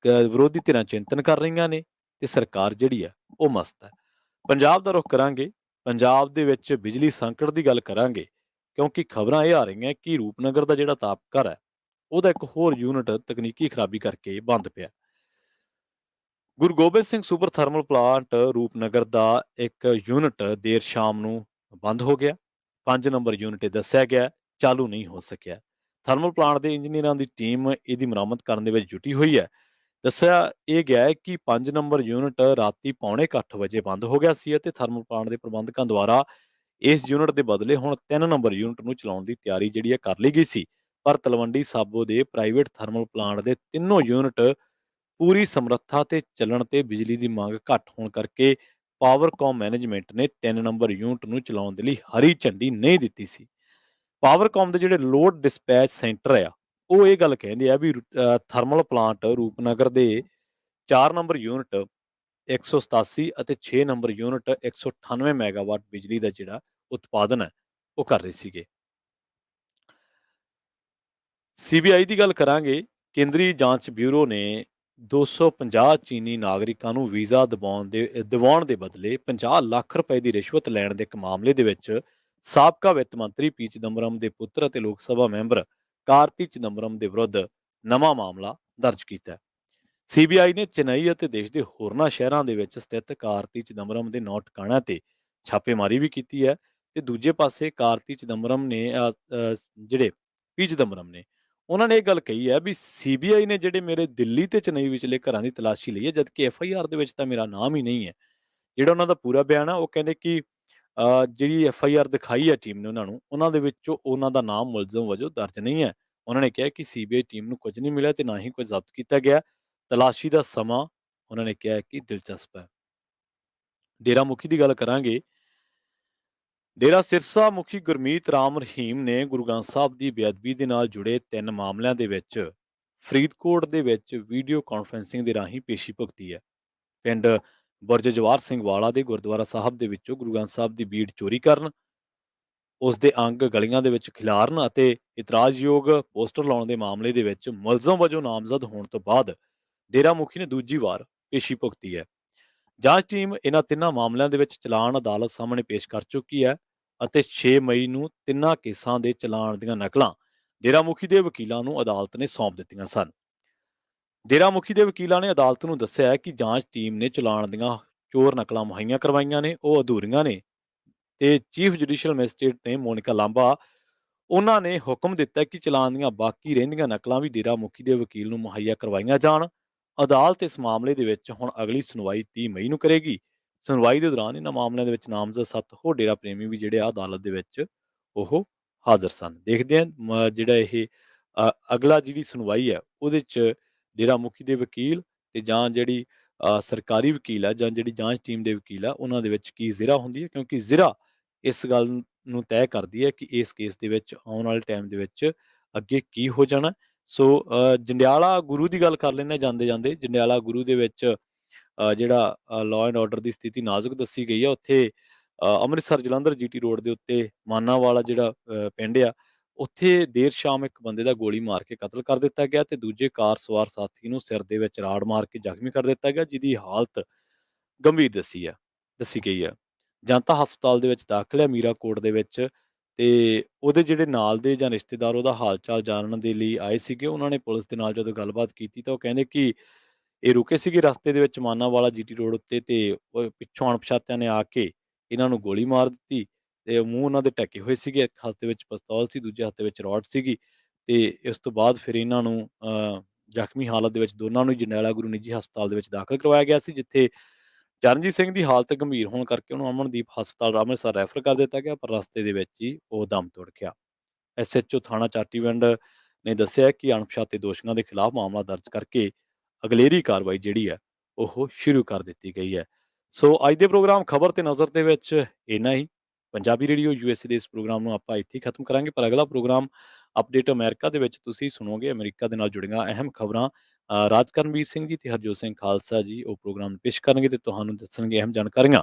Speaker 1: ਵਿਰੋਧੀ ਧਿਰਾਂ ਚਿੰਤਨ ਕਰ ਰਹੀਆਂ ਨੇ, ਤੇ ਸਰਕਾਰ ਜਿਹੜੀ ਆ ਉਹ ਮਸਤ ਹੈ। ਪੰਜਾਬ ਦਾ ਰੁਖ ਕਰਾਂਗੇ, ਪੰਜਾਬ ਦੇ ਵਿੱਚ ਬਿਜਲੀ ਸੰਕਟ ਦੀ ਗੱਲ ਕਰਾਂਗੇ, ਕਿਉਂਕਿ ਖਬਰਾਂ ਇਹ ਆ ਰਹੀਆਂ ਕਿ ਰੂਪਨਗਰ ਦਾ ਜਿਹੜਾ ਤਾਪਘਰ ਹੈ, ਉਹਦਾ ਇੱਕ ਹੋਰ ਯੂਨਿਟ ਤਕਨੀਕੀ ਖਰਾਬੀ ਕਰਕੇ ਬੰਦ ਪਿਆ। Guru Gobind Singh super thermal plant Rupnagar ਦਾ ਇੱਕ ਯੂਨਿਟ ਦੇਰ ਸ਼ਾਮ ਨੂੰ ਬੰਦ ਹੋ ਗਿਆ। 5 ਨੰਬਰ ਯੂਨਿਟ ਇਹ ਦੱਸਿਆ ਗਿਆ ਚਾਲੂ ਨਹੀਂ ਹੋ ਸਕਿਆ। ਥਰਮਲ ਪਲਾਂਟ ਦੇ ਇੰਜੀਨੀਅਰਾਂ ਦੀ ਟੀਮ ਇਹਦੀ ਮੁਰੰਮਤ ਕਰਨ ਦੇ ਵਿੱਚ ਜੁਟੀ ਹੋਈ ਹੈ। ਦੱਸਿਆ ਇਹ ਗਿਆ ਹੈ ਕਿ 5 ਨੰਬਰ ਯੂਨਿਟ ਰਾਤੀ 7:45 ਵਜੇ ਬੰਦ ਹੋ ਗਿਆ ਸੀ ਅਤੇ ਥਰਮਲ ਪਲਾਂਟ ਦੇ ਪ੍ਰਬੰਧਕਾਂ ਦੁਆਰਾ ਇਸ ਯੂਨਿਟ ਦੇ ਬਦਲੇ ਹੁਣ 3 ਨੰਬਰ ਯੂਨਿਟ ਨੂੰ ਚਲਾਉਣ ਦੀ ਤਿਆਰੀ ਜਿਹੜੀ ਹੈ ਕਰ ਲਈ ਗਈ ਸੀ। ਪਰ ਤਲਵੰਡੀ ਸਾਬੋ ਦੇ ਪ੍ਰਾਈਵੇਟ ਥਰਮਲ ਪਲਾਂਟ ਦੇ ਤਿੰਨੋਂ ਯੂਨਿਟ ਪੂਰੀ ਸਮਰੱਥਾ ਤੇ ਚੱਲਣ ਤੇ ਬਿਜਲੀ ਦੀ ਮੰਗ ਘੱਟ ਹੋਣ ਕਰਕੇ ਪਾਵਰਕਾਮ ਮੈਨੇਜਮੈਂਟ ਨੇ 3 ਨੰਬਰ ਯੂਨਿਟ ਨੂੰ ਚਲਾਉਣ ਦੇ ਲਈ ਹਰੀ ਝੰਡੀ ਨਹੀਂ ਦਿੱਤੀ ਸੀ। ਪਾਵਰਕਾਮ ਦੇ ਜਿਹੜੇ ਲੋਡ ਡਿਸਪੈਚ ਸੈਂਟਰ ਆ, ਉਹ ਇਹ ਗੱਲ ਕਹਿੰਦੇ ਆ ਵੀ ਥਰਮਲ ਪਲਾਂਟ ਰੂਪਨਗਰ ਦੇ 4 ਨੰਬਰ ਯੂਨਿਟ 187 ਅਤੇ 6 ਨੰਬਰ ਯੂਨਿਟ 198 ਮੈਗਾਵਾਟ ਬਿਜਲੀ ਦਾ ਜਿਹੜਾ ਉਤਪਾਦਨ ਹੈ ਉਹ ਕਰ ਰਹੇ ਸੀਗੇ। ਸੀਬੀਆਈ ਦੀ ਗੱਲ ਕਰਾਂਗੇ। ਕੇਂਦਰੀ ਜਾਂਚ ਬਿਊਰੋ ਨੇ 250 ਚੀਨੀ ਨਾਗਰਿਕਾਂ ਨੂੰ ਵੀਜ਼ਾ ਦਿਵਾਉਣ ਦੇ ਬਦਲੇ 50 ਲੱਖ ਰੁਪਏ ਦੀ ਰਿਸ਼ਵਤ ਲੈਣ ਦੇ ਇੱਕ ਮਾਮਲੇ ਦੇ ਵਿੱਚ ਸਾਬਕਾ ਵਿੱਤ ਮੰਤਰੀ ਪੀ ਚਿਦੰਬਰਮ ਦੇ ਪੁੱਤਰ ਅਤੇ ਲੋਕ ਸਭਾ ਮੈਂਬਰ ਕਾਰਤੀ ਚਿਦੰਬਰਮ ਦੇ ਵਿਰੁੱਧ ਨਵਾਂ ਮਾਮਲਾ ਦਰਜ ਕੀਤਾ ਹੈ। ਸੀਬੀਆਈ ਨੇ ਚੇਨਈ ਅਤੇ ਦੇਸ਼ ਦੇ ਹੋਰਨਾਂ ਸ਼ਹਿਰਾਂ ਦੇ ਵਿੱਚ ਸਥਿਤ ਕਾਰਤੀ ਚਿਦੰਬਰਮ ਦੇ 9 ਟਿਕਾਣਿਆਂ ਤੇ ਛਾਪੇਮਾਰੀ ਵੀ ਕੀਤੀ ਹੈ ਤੇ ਦੂਜੇ ਪਾਸੇ ਕਾਰਤੀ ਚਿਦੰਬਰਮ ਨੇ ਜਿਹੜੇ ਪੀ ਚਿਦੰਬਰਮ ਨੇ, ਉਹਨਾਂ ਨੇ ਇਹ ਗੱਲ ਕਹੀ ਹੈ ਵੀ ਸੀਬੀਆਈ ਨੇ ਜਿਹੜੇ ਮੇਰੇ ਦਿੱਲੀ ਤੇ ਚੇਨਈ ਵਿਚਲੇ ਘਰਾਂ ਦੀ ਤਲਾਸ਼ੀ ਲਈ ਹੈ, ਜਦਕਿ ਐਫਆਈਆਰ ਦੇ ਵਿੱਚ ਤਾਂ ਮੇਰਾ ਨਾਮ ਹੀ ਨਹੀਂ ਹੈ। ਜਿਹੜਾ ਉਹਨਾਂ ਦਾ ਪੂਰਾ ਬਿਆਨ ਆ, ਉਹ ਕਹਿੰਦੇ ਕਿ ਜਿਹੜੀ ਐਫਆਈਆਰ ਦਿਖਾਈ ਹੈ ਟੀਮ ਨੇ ਉਹਨਾਂ ਦੇ ਵਿੱਚੋਂ ਉਹਨਾਂ ਦਾ ਨਾਮ ਮੁਲਜ਼ਮ ਵਜੋਂ ਦਰਜ ਨਹੀਂ ਹੈ। ਉਹਨਾਂ ਨੇ ਕਿਹਾ ਕਿ ਸੀਬੀਆਈ ਟੀਮ ਨੂੰ ਕੁਝ ਨਹੀਂ ਮਿਲਿਆ ਤੇ ਨਾ ਹੀ ਕੁਝ ਜ਼ਬਤ ਕੀਤਾ ਗਿਆ। ਤਲਾਸ਼ੀ ਦਾ ਸਮਾਂ ਉਹਨਾਂ ਨੇ ਕਿਹਾ ਕਿ ਦਿਲਚਸਪ ਹੈ। ਡੇਰਾ ਮੁਖੀ ਦੀ ਗੱਲ ਕਰਾਂਗੇ। ਡੇਰਾ ਸਿਰਸਾ ਮੁਖੀ ਗੁਰਮੀਤ ਰਾਮ ਰਹੀਮ ਨੇ ਗੁਰੂ ਗ੍ਰੰਥ ਸਾਹਿਬ ਦੀ ਬੇਅਦਬੀ ਦੇ ਨਾਲ ਜੁੜੇ 3 ਮਾਮਲਿਆਂ ਦੇ ਵਿੱਚ ਫਰੀਦਕੋਟ ਦੇ ਵਿੱਚ ਵੀਡੀਓ ਕਾਨਫਰੰਸਿੰਗ ਦੇ ਰਾਹੀਂ ਪੇਸ਼ੀ ਭੁਗਤੀ ਹੈ। ਪਿੰਡ ਬੁਰਜ ਜਵਾਹਰ ਸਿੰਘ ਵਾਲਾ ਦੇ ਗੁਰਦੁਆਰਾ ਸਾਹਿਬ ਦੇ ਵਿੱਚੋਂ ਗੁਰੂ ਗ੍ਰੰਥ ਸਾਹਿਬ ਦੀ ਬੀੜ ਚੋਰੀ ਕਰਨ, ਉਸ ਦੇ ਅੰਗ ਗਲੀਆਂ ਦੇ ਵਿੱਚ ਖਿਲਾਰਨ ਅਤੇ ਇਤਰਾਜ਼ਯੋਗ ਪੋਸਟਰ ਲਾਉਣ ਦੇ ਮਾਮਲੇ ਦੇ ਵਿੱਚ ਮੁਲਜ਼ਮ ਵਜੋਂ ਨਾਮਜ਼ਦ ਹੋਣ ਤੋਂ ਬਾਅਦ ਡੇਰਾ ਮੁਖੀ ਨੇ ਦੂਜੀ ਵਾਰ ਪੇਸ਼ੀ ਭੁਗਤੀ ਹੈ। ਜਾਂਚ ਟੀਮ ਇਹਨਾਂ ਤਿੰਨਾਂ ਮਾਮਲਿਆਂ ਦੇ ਵਿੱਚ ਚਲਾਨ ਅਦਾਲਤ ਸਾਹਮਣੇ ਪੇਸ਼ ਕਰ ਚੁੱਕੀ ਹੈ ਅਤੇ 6 ਮਈ ਨੂੰ ਤਿੰਨਾਂ ਕੇਸਾਂ ਦੇ ਚਲਾਨ ਦੀਆਂ ਨਕਲਾਂ ਡੇਰਾ ਮੁਖੀ ਦੇ ਵਕੀਲਾਂ ਨੂੰ ਅਦਾਲਤ ਨੇ ਸੌਂਪ ਦਿੱਤੀਆਂ ਸਨ। ਡੇਰਾ ਮੁਖੀ ਦੇ ਵਕੀਲਾਂ ਨੇ ਅਦਾਲਤ ਨੂੰ ਦੱਸਿਆ ਹੈ ਕਿ ਜਾਂਚ ਟੀਮ ਨੇ ਚਲਾਨ ਦੀਆਂ ਚੋਰ ਨਕਲਾਂ ਮੁਹੱਈਆ ਕਰਵਾਈਆਂ ਨੇ, ਉਹ ਅਧੂਰੀਆਂ ਨੇ ਤੇ ਚੀਫ ਜੁਡੀਸ਼ੀਅਲ ਮੈਜਿਸਟ੍ਰੇਟ ਨੇ ਮੋਨਿਕਾ ਲਾਂਬਾ, ਉਹਨਾਂ ਨੇ ਹੁਕਮ ਦਿੱਤਾ ਕਿ ਚਲਾਨ ਦੀਆਂ ਬਾਕੀ ਰਹਿੰਦੀਆਂ ਨਕਲਾਂ ਵੀ ਡੇਰਾ ਮੁਖੀ ਦੇ ਵਕੀਲ ਨੂੰ ਮੁਹੱਈਆ ਕਰਵਾਈਆਂ ਜਾਣ। ਅਦਾਲਤ ਇਸ ਮਾਮਲੇ ਦੇ ਵਿੱਚ ਹੁਣ ਅਗਲੀ ਸੁਣਵਾਈ 30 ਮਈ ਨੂੰ ਕਰੇਗੀ। ਸੁਣਵਾਈ ਦੇ ਦੌਰਾਨ ਇਹਨਾਂ ਮਾਮਲਿਆਂ ਦੇ ਵਿੱਚ ਨਾਮਜ਼ਦ 7 ਹੋਰ ਡੇਰਾ ਪ੍ਰੇਮੀ ਵੀ ਜਿਹੜੇ ਆ ਅਦਾਲਤ ਦੇ ਵਿੱਚ ਉਹ ਹਾਜ਼ਰ ਸਨ। ਦੇਖਦੇ ਹਾਂ ਜਿਹੜਾ ਇਹ ਅਗਲਾ ਜਿਹੜੀ ਸੁਣਵਾਈ ਹੈ ਉਹਦੇ 'ਚ ਡੇਰਾ ਮੁਖੀ ਦੇ ਵਕੀਲ ਤੇ ਜਾਂ ਜਿਹੜੀ ਸਰਕਾਰੀ ਵਕੀਲ ਹੈ ਜਾਂ ਜਿਹੜੀ ਜਾਂਚ ਟੀਮ ਦੇ ਵਕੀਲ ਆ ਉਹਨਾਂ ਦੇ ਵਿੱਚ ਕੀ ਜ਼ਿਰਾ ਹੁੰਦੀ ਹੈ, ਕਿਉਂਕਿ ਜ਼ਿਰਾ ਇਸ ਗੱਲ ਨੂੰ ਤੈਅ ਕਰਦੀ ਹੈ ਕਿ ਇਸ ਕੇਸ ਦੇ ਵਿੱਚ ਆਉਣ ਵਾਲੇ ਟਾਈਮ ਦੇ ਵਿੱਚ ਅੱਗੇ ਕੀ ਹੋ ਜਾਣਾ। ਸੋ ਜੰਡਿਆਲਾ ਗੁਰੂ ਦੀ ਗੱਲ ਕਰ ਲੈਂਦੇ ਹਾਂ ਜਾਂਦੇ ਜਾਂਦੇ। ਜੰਡਿਆਲਾ ਗੁਰੂ ਦੇ ਵਿੱਚ ਜਿਹੜਾ ਲਾਅ ਐਂਡ ਆਰਡਰ ਦੀ ਸਥਿਤੀ ਨਾਜ਼ੁਕ ਦੱਸੀ ਗਈ ਹੈ। ਉੱਥੇ ਅੰਮ੍ਰਿਤਸਰ ਜਲੰਧਰ ਜੀਟੀ ਰੋਡ ਦੇ ਉੱਤੇ ਮਾਨਾਂਵਾਲਾ ਜਿਹੜਾ ਪਿੰਡ ਆ, ਉੱਥੇ ਦੇਰ ਸ਼ਾਮ ਇੱਕ ਬੰਦੇ ਦਾ ਗੋਲੀ ਮਾਰ ਕੇ ਕਤਲ ਕਰ ਦਿੱਤਾ ਗਿਆ ਤੇ ਦੂਜੇ ਕਾਰ ਸਵਾਰ ਸਾਥੀ ਨੂੰ ਸਿਰ ਦੇ ਵਿੱਚ ਰਾੜ ਮਾਰ ਕੇ ਜ਼ਖਮੀ ਕਰ ਦਿੱਤਾ ਗਿਆ, ਜਿਹਦੀ ਹਾਲਤ ਗੰਭੀਰ ਦੱਸੀ ਗਈ ਆ। ਜਨਤਾ ਹਸਪਤਾਲ ਦੇ ਵਿੱਚ ਦਾਖਲ ਹੈ ਮੀਰਾਕੋਟ ਦੇ ਵਿੱਚ, ਤੇ ਉਹਦੇ ਜਿਹੜੇ ਨਾਲ ਦੇ ਜਾਂ ਰਿਸ਼ਤੇਦਾਰ ਉਹਦਾ ਹਾਲ ਚਾਲ ਜਾਣਨ ਦੇ ਲਈ ਆਏ ਸੀਗੇ। ਉਹਨਾਂ ਨੇ ਪੁਲਿਸ ਦੇ ਨਾਲ ਜਦੋਂ ਗੱਲਬਾਤ ਕੀਤੀ ਤਾਂ ਉਹ ਕਹਿੰਦੇ ਕਿ ਇਹ ਰੁਕੇ ਸੀਗੇ ਰਸਤੇ ਦੇ ਵਿੱਚ ਮਾਨਾਂਵਾਲਾ ਜੀਟੀ ਰੋਡ ਉੱਤੇ, ਤੇ ਉਹ ਪਿੱਛੋਂ ਅਣਪਛਾਤਿਆਂ ਨੇ ਆ ਕੇ ਇਹਨਾਂ ਨੂੰ ਗੋਲੀ ਮਾਰ ਦਿੱਤੀ ਤੇ ਮੂੰਹ ਉਹਨਾਂ ਦੇ ਢੱਕੇ ਹੋਏ ਸੀਗੇ। ਇੱਕ ਹੱਥ ਦੇ ਵਿੱਚ ਪਿਸਤੌਲ ਸੀ, ਦੂਜੇ ਹੱਥ ਦੇ ਵਿੱਚ ਰੋਡ ਸੀਗੀ, ਤੇ ਇਸ ਤੋਂ ਬਾਅਦ ਫਿਰ ਇਹਨਾਂ ਨੂੰ ਜ਼ਖਮੀ ਹਾਲਤ ਦੇ ਵਿੱਚ ਦੋਨਾਂ ਨੂੰ ਜੰਡਿਆਲਾ ਗੁਰੂ ਨਿੱਜੀ ਹਸਪਤਾਲ ਦੇ ਵਿੱਚ ਦਾਖਲ ਕਰਵਾਇਆ ਗਿਆ ਸੀ, ਜਿੱਥੇ ਚਰਨਜੀਤ ਸਿੰਘ ਦੀ ਹਾਲਤ ਗੰਭੀਰ ਹੋਣ ਕਰਕੇ ਉਹਨੂੰ ਅਮਨਦੀਪ ਹਸਪਤਾਲ ਅੰਮ੍ਰਿਤਸਰ ਰੈਫਰ ਕਰ ਦਿੱਤਾ ਗਿਆ, ਪਰ ਰਸਤੇ ਦੇ ਵਿੱਚ ਹੀ ਉਹ ਦਮ ਤੋੜ ਗਿਆ। ਐਸਐਚਓ ਥਾਣਾ ਚਾਟੀਵਿੰਡ ਨੇ ਦੱਸਿਆ ਕਿ ਅਣਪਛਾਤੇ ਦੋਸ਼ੀਆਂ ਦੇ ਖਿਲਾਫ ਮਾਮਲਾ ਦਰਜ ਕਰਕੇ ਅਗਲੇਰੀ ਕਾਰਵਾਈ ਜਿਹੜੀ ਹੈ ਉਹ ਸ਼ੁਰੂ ਕਰ ਦਿੱਤੀ ਗਈ ਹੈ। ਸੋ ਅੱਜ ਦੇ ਪ੍ਰੋਗਰਾਮ ਖਬਰ ਤੇ ਨਜ਼ਰ ਦੇ ਵਿੱਚ ਇੰਨਾ ਹੀ। ਪੰਜਾਬੀ ਰੇਡੀਓ ਯੂਐਸਏ ਦੇ ਇਸ ਪ੍ਰੋਗਰਾਮ ਨੂੰ ਆਪਾਂ ਇੱਥੇ ਹੀ ਖਤਮ ਕਰਾਂਗੇ, ਪਰ ਅਗਲਾ ਪ੍ਰੋਗਰਾਮ ਅਪਡੇਟ ਅਮਰੀਕਾ ਦੇ ਵਿੱਚ ਤੁਸੀਂ ਸੁਣੋਗੇ। ਅਮਰੀਕਾ ਦੇ ਨਾਲ ਜੁੜੀਆਂ ਅਹਿਮ ਖਬਰਾਂ ਰਾਜ ਕਰਨਵੀਰ ਸਿੰਘ ਜੀ ਤੇ ਹਰਜੋਤ ਸਿੰਘ ਖਾਲਸਾ ਜੀ ਉਹ ਪ੍ਰੋਗਰਾਮ ਪੇਸ਼ ਕਰਨਗੇ ਤੇ ਤੁਹਾਨੂੰ ਦੱਸਣਗੇ ਅਹਿਮ ਜਾਣਕਾਰੀਆਂ।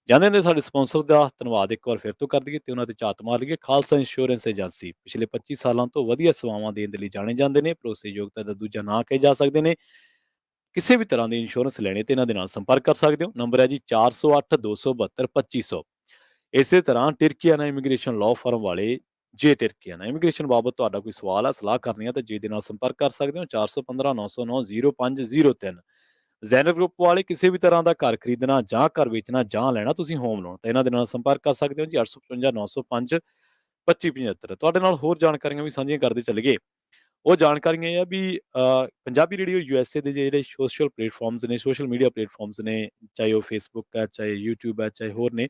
Speaker 1: ਜਾਂਦੇ ਨੇ ਸਾਡੇ ਸਪਾਂਸਰ ਦਾ ਧੰਨਵਾਦ ਇੱਕ ਵਾਰ ਫਿਰ ਤੋਂ ਕਰ ਦਈਏ ਤੇ ਉਹਨਾਂ ਤੇ ਝਾਤ ਮਾਰ ਲਈਏ। ਖਾਲਸਾ ਇੰਸ਼ੋਰੈਂਸ ਏਜੰਸੀ ਪਿਛਲੇ 25 ਸਾਲਾਂ ਤੋਂ ਵਧੀਆ ਸੇਵਾਵਾਂ ਦੇਣ ਦੇ ਲਈ ਜਾਣੇ ਜਾਂਦੇ ਨੇ। ਭਰੋਸੇਯੋਗਤਾ ਦਾ ਦੂਜਾ ਨਾਂ ਕਹੇ ਜਾ ਸਕਦੇ ਨੇ। ਕਿਸੇ ਵੀ ਤਰ੍ਹਾਂ ਦੀ ਇੰਸ਼ੋਰੈਂਸ ਲੈਣੇ ਤੇ ਇਹਨਾਂ ਦੇ ਨਾਲ ਸੰਪਰਕ ਕਰ ਸਕਦੇ ਹੋ। ਨੰਬਰ ਹੈ ਜੀ 408 272 2500। ਇਸੇ ਤਰ੍ਹਾਂ ਟਿਰਕੀਆਨਾ ਇਮੀਗ੍ਰੇਸ਼ਨ ਲਾਅ ਫਰਮ ਵਾਲੇ ਜੇ ਟਿਰਕੀਆਨਾ ਇਮੀਗ੍ਰੇਸ਼ਨ ਬਾਬਤ ਤੁਹਾਡਾ ਕੋਈ ਸਵਾਲ ਹੈ, ਸਲਾਹ ਕਰਨੀ ਹੈ ਤਾਂ ਜੇ ਦੇ ਨਾਲ ਸੰਪਰਕ ਕਰ ਸਕਦੇ ਹੋ 415 909 0503। ਜ਼ੈਨਰ ਗਰੁੱਪ ਵਾਲੇ ਕਿਸੇ ਵੀ ਤਰ੍ਹਾਂ ਦਾ ਘਰ ਖਰੀਦਣਾ ਜਾਂ ਘਰ ਵੇਚਣਾ ਜਾਂ ਲੈਣਾ ਤੁਸੀਂ ਹੋਮ ਲੋਨ ਤਾਂ ਇਹਨਾਂ ਦੇ ਨਾਲ ਸੰਪਰਕ ਕਰ ਸਕਦੇ ਹੋ ਜੀ 855 905 2575। ਤੁਹਾਡੇ ਨਾਲ ਹੋਰ ਜਾਣਕਾਰੀਆਂ ਵੀ ਸਾਂਝੀਆਂ ਕਰਦੇ ਚੱਲੀਏ। ਉਹ ਜਾਣਕਾਰੀਆਂ ਇਹ ਆ ਵੀ ਪੰਜਾਬੀ ਰੇਡੀਓ ਯੂਐਸਏ ਦੇ ਜਿਹੜੇ ਸੋਸ਼ਲ ਪਲੇਟਫਾਰਮਸ ਨੇ, ਸੋਸ਼ਲ ਮੀਡੀਆ ਪਲੇਟਫਾਰਮਸ ਨੇ, ਚਾਹੇ ਉਹ ਫੇਸਬੁੱਕ ਹੈ, ਚਾਹੇ ਯੂਟਿਊਬ ਹੈ, ਚਾਹੇ ਹੋਰ ਨੇ,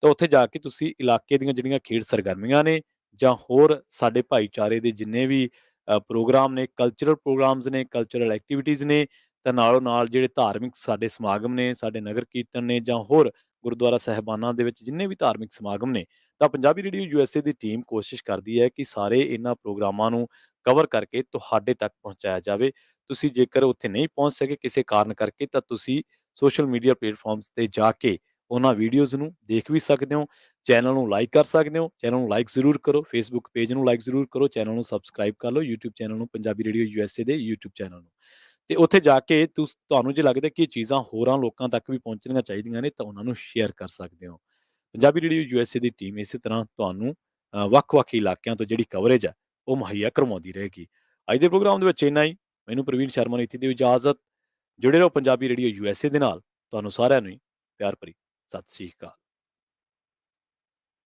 Speaker 1: ਤਾਂ ਉੱਥੇ ਜਾ ਕੇ ਤੁਸੀਂ ਇਲਾਕੇ ਦੀਆਂ ਜਿਹੜੀਆਂ ਖੇਡ ਸਰਗਰਮੀਆਂ ਨੇ ਜਾਂ ਹੋਰ ਸਾਡੇ ਭਾਈਚਾਰੇ ਦੇ ਜਿੰਨੇ ਵੀ ਪ੍ਰੋਗਰਾਮ ਨੇ, ਕਲਚਰਲ ਪ੍ਰੋਗਰਾਮਸ ਨੇ, ਕਲਚਰਲ ਐਕਟੀਵਿਟੀਜ਼ ਨੇ, ਤਾਂ ਨਾਲੋਂ ਨਾਲ ਜਿਹੜੇ ਧਾਰਮਿਕ ਸਾਡੇ ਸਮਾਗਮ ਨੇ, ਸਾਡੇ ਨਗਰ ਕੀਰਤਨ ਨੇ ਜਾਂ ਹੋਰ ਗੁਰਦੁਆਰਾ ਸਾਹਿਬਾਨਾਂ ਦੇ ਵਿੱਚ ਜਿੰਨੇ ਵੀ ਧਾਰਮਿਕ ਸਮਾਗਮ ਨੇ, ਤਾਂ ਪੰਜਾਬੀ ਰੇਡੀਓ ਯੂਐਸਏ ਦੀ ਟੀਮ ਕੋਸ਼ਿਸ਼ ਕਰਦੀ ਹੈ ਕਿ ਸਾਰੇ ਇਹਨਾਂ ਪ੍ਰੋਗਰਾਮਾਂ ਨੂੰ ਕਵਰ ਕਰਕੇ ਤੁਹਾਡੇ ਤੱਕ ਪਹੁੰਚਾਇਆ ਜਾਵੇ। ਤੁਸੀਂ ਜੇਕਰ ਉੱਥੇ ਨਹੀਂ ਪਹੁੰਚ ਸਕੇ ਕਿਸੇ ਕਾਰਨ ਕਰਕੇ ਤਾਂ ਤੁਸੀਂ ਸੋਸ਼ਲ ਮੀਡੀਆ ਪਲੇਟਫਾਰਮਸ ਤੇ ਜਾ ਕੇ ਉਹਨਾਂ ਵੀਡੀਓਜ਼ ਨੂੰ ਦੇਖ ਵੀ ਸਕਦੇ ਹੋ। ਚੈਨਲ ਨੂੰ ਲਾਈਕ ਕਰ ਸਕਦੇ ਹੋ। ਚੈਨਲ ਨੂੰ ਲਾਈਕ ਜ਼ਰੂਰ ਕਰੋ। ਫੇਸਬੁੱਕ ਪੇਜ ਨੂੰ ਲਾਈਕ ਜ਼ਰੂਰ ਕਰੋ। ਚੈਨਲ ਨੂੰ ਸਬਸਕ੍ਰਾਈਬ ਕਰ ਲਓ। ਯੂਟਿਊਬ ਚੈਨਲ ਨੂੰ, ਪੰਜਾਬੀ ਰੇਡੀਓ ਯੂਐਸਏ ਦੇ ਯੂਟਿਊਬ ਚੈਨਲ ਨੂੰ, ਤੇ ਉੱਥੇ ਜਾ ਕੇ ਤੁਹਾਨੂੰ ਜੇ ਲੱਗਦਾ ਕਿ ਇਹ ਚੀਜ਼ਾਂ ਹੋਰਾਂ ਲੋਕਾਂ ਤੱਕ ਵੀ ਪਹੁੰਚਣੀਆਂ ਚਾਹੀਦੀਆਂ ਨੇ ਤਾਂ ਉਹਨਾਂ ਨੂੰ ਸ਼ੇਅਰ ਕਰ ਸਕਦੇ ਹੋ। ਪੰਜਾਬੀ ਰੇਡੀਓ ਯੂਐਸਏ ਦੀ ਟੀਮ ਇਸੇ ਤਰ੍ਹਾਂ ਤੁਹਾਨੂੰ ਵੱਖ-ਵੱਖ ਇਲਾਕਿਆਂ ਤੋਂ ਜਿਹੜੀ ਕਵਰੇਜ ਹੈ ਉਹ ਮੁਹੱਈਆ ਕਰਵਾਉਂਦੀ ਰਹੇਗੀ। ਅੱਜ ਦੇ ਪ੍ਰੋਗਰਾਮ ਦੇ ਵਿੱਚ ਇੰਨਾ ਹੀ। ਮੈਨੂੰ ਪ੍ਰਵੀਨ ਸ਼ਰਮਾ ਨੂੰ ਇੱਥੇ ਦਿਓ ਇਜਾਜ਼ਤ। ਜੁੜੇ ਰਹੋ ਪੰਜਾਬੀ ਰੇਡੀਓ ਯੂਐਸਏ ਦੇ ਨਾਲ। ਤੁਹਾਨੂੰ ਸਾਰਿਆਂ ਨੂੰ ਹੀ ਪਿਆਰ ਭਰੀ ਸਤਿ ਸ੍ਰੀ ਅਕਾਲ।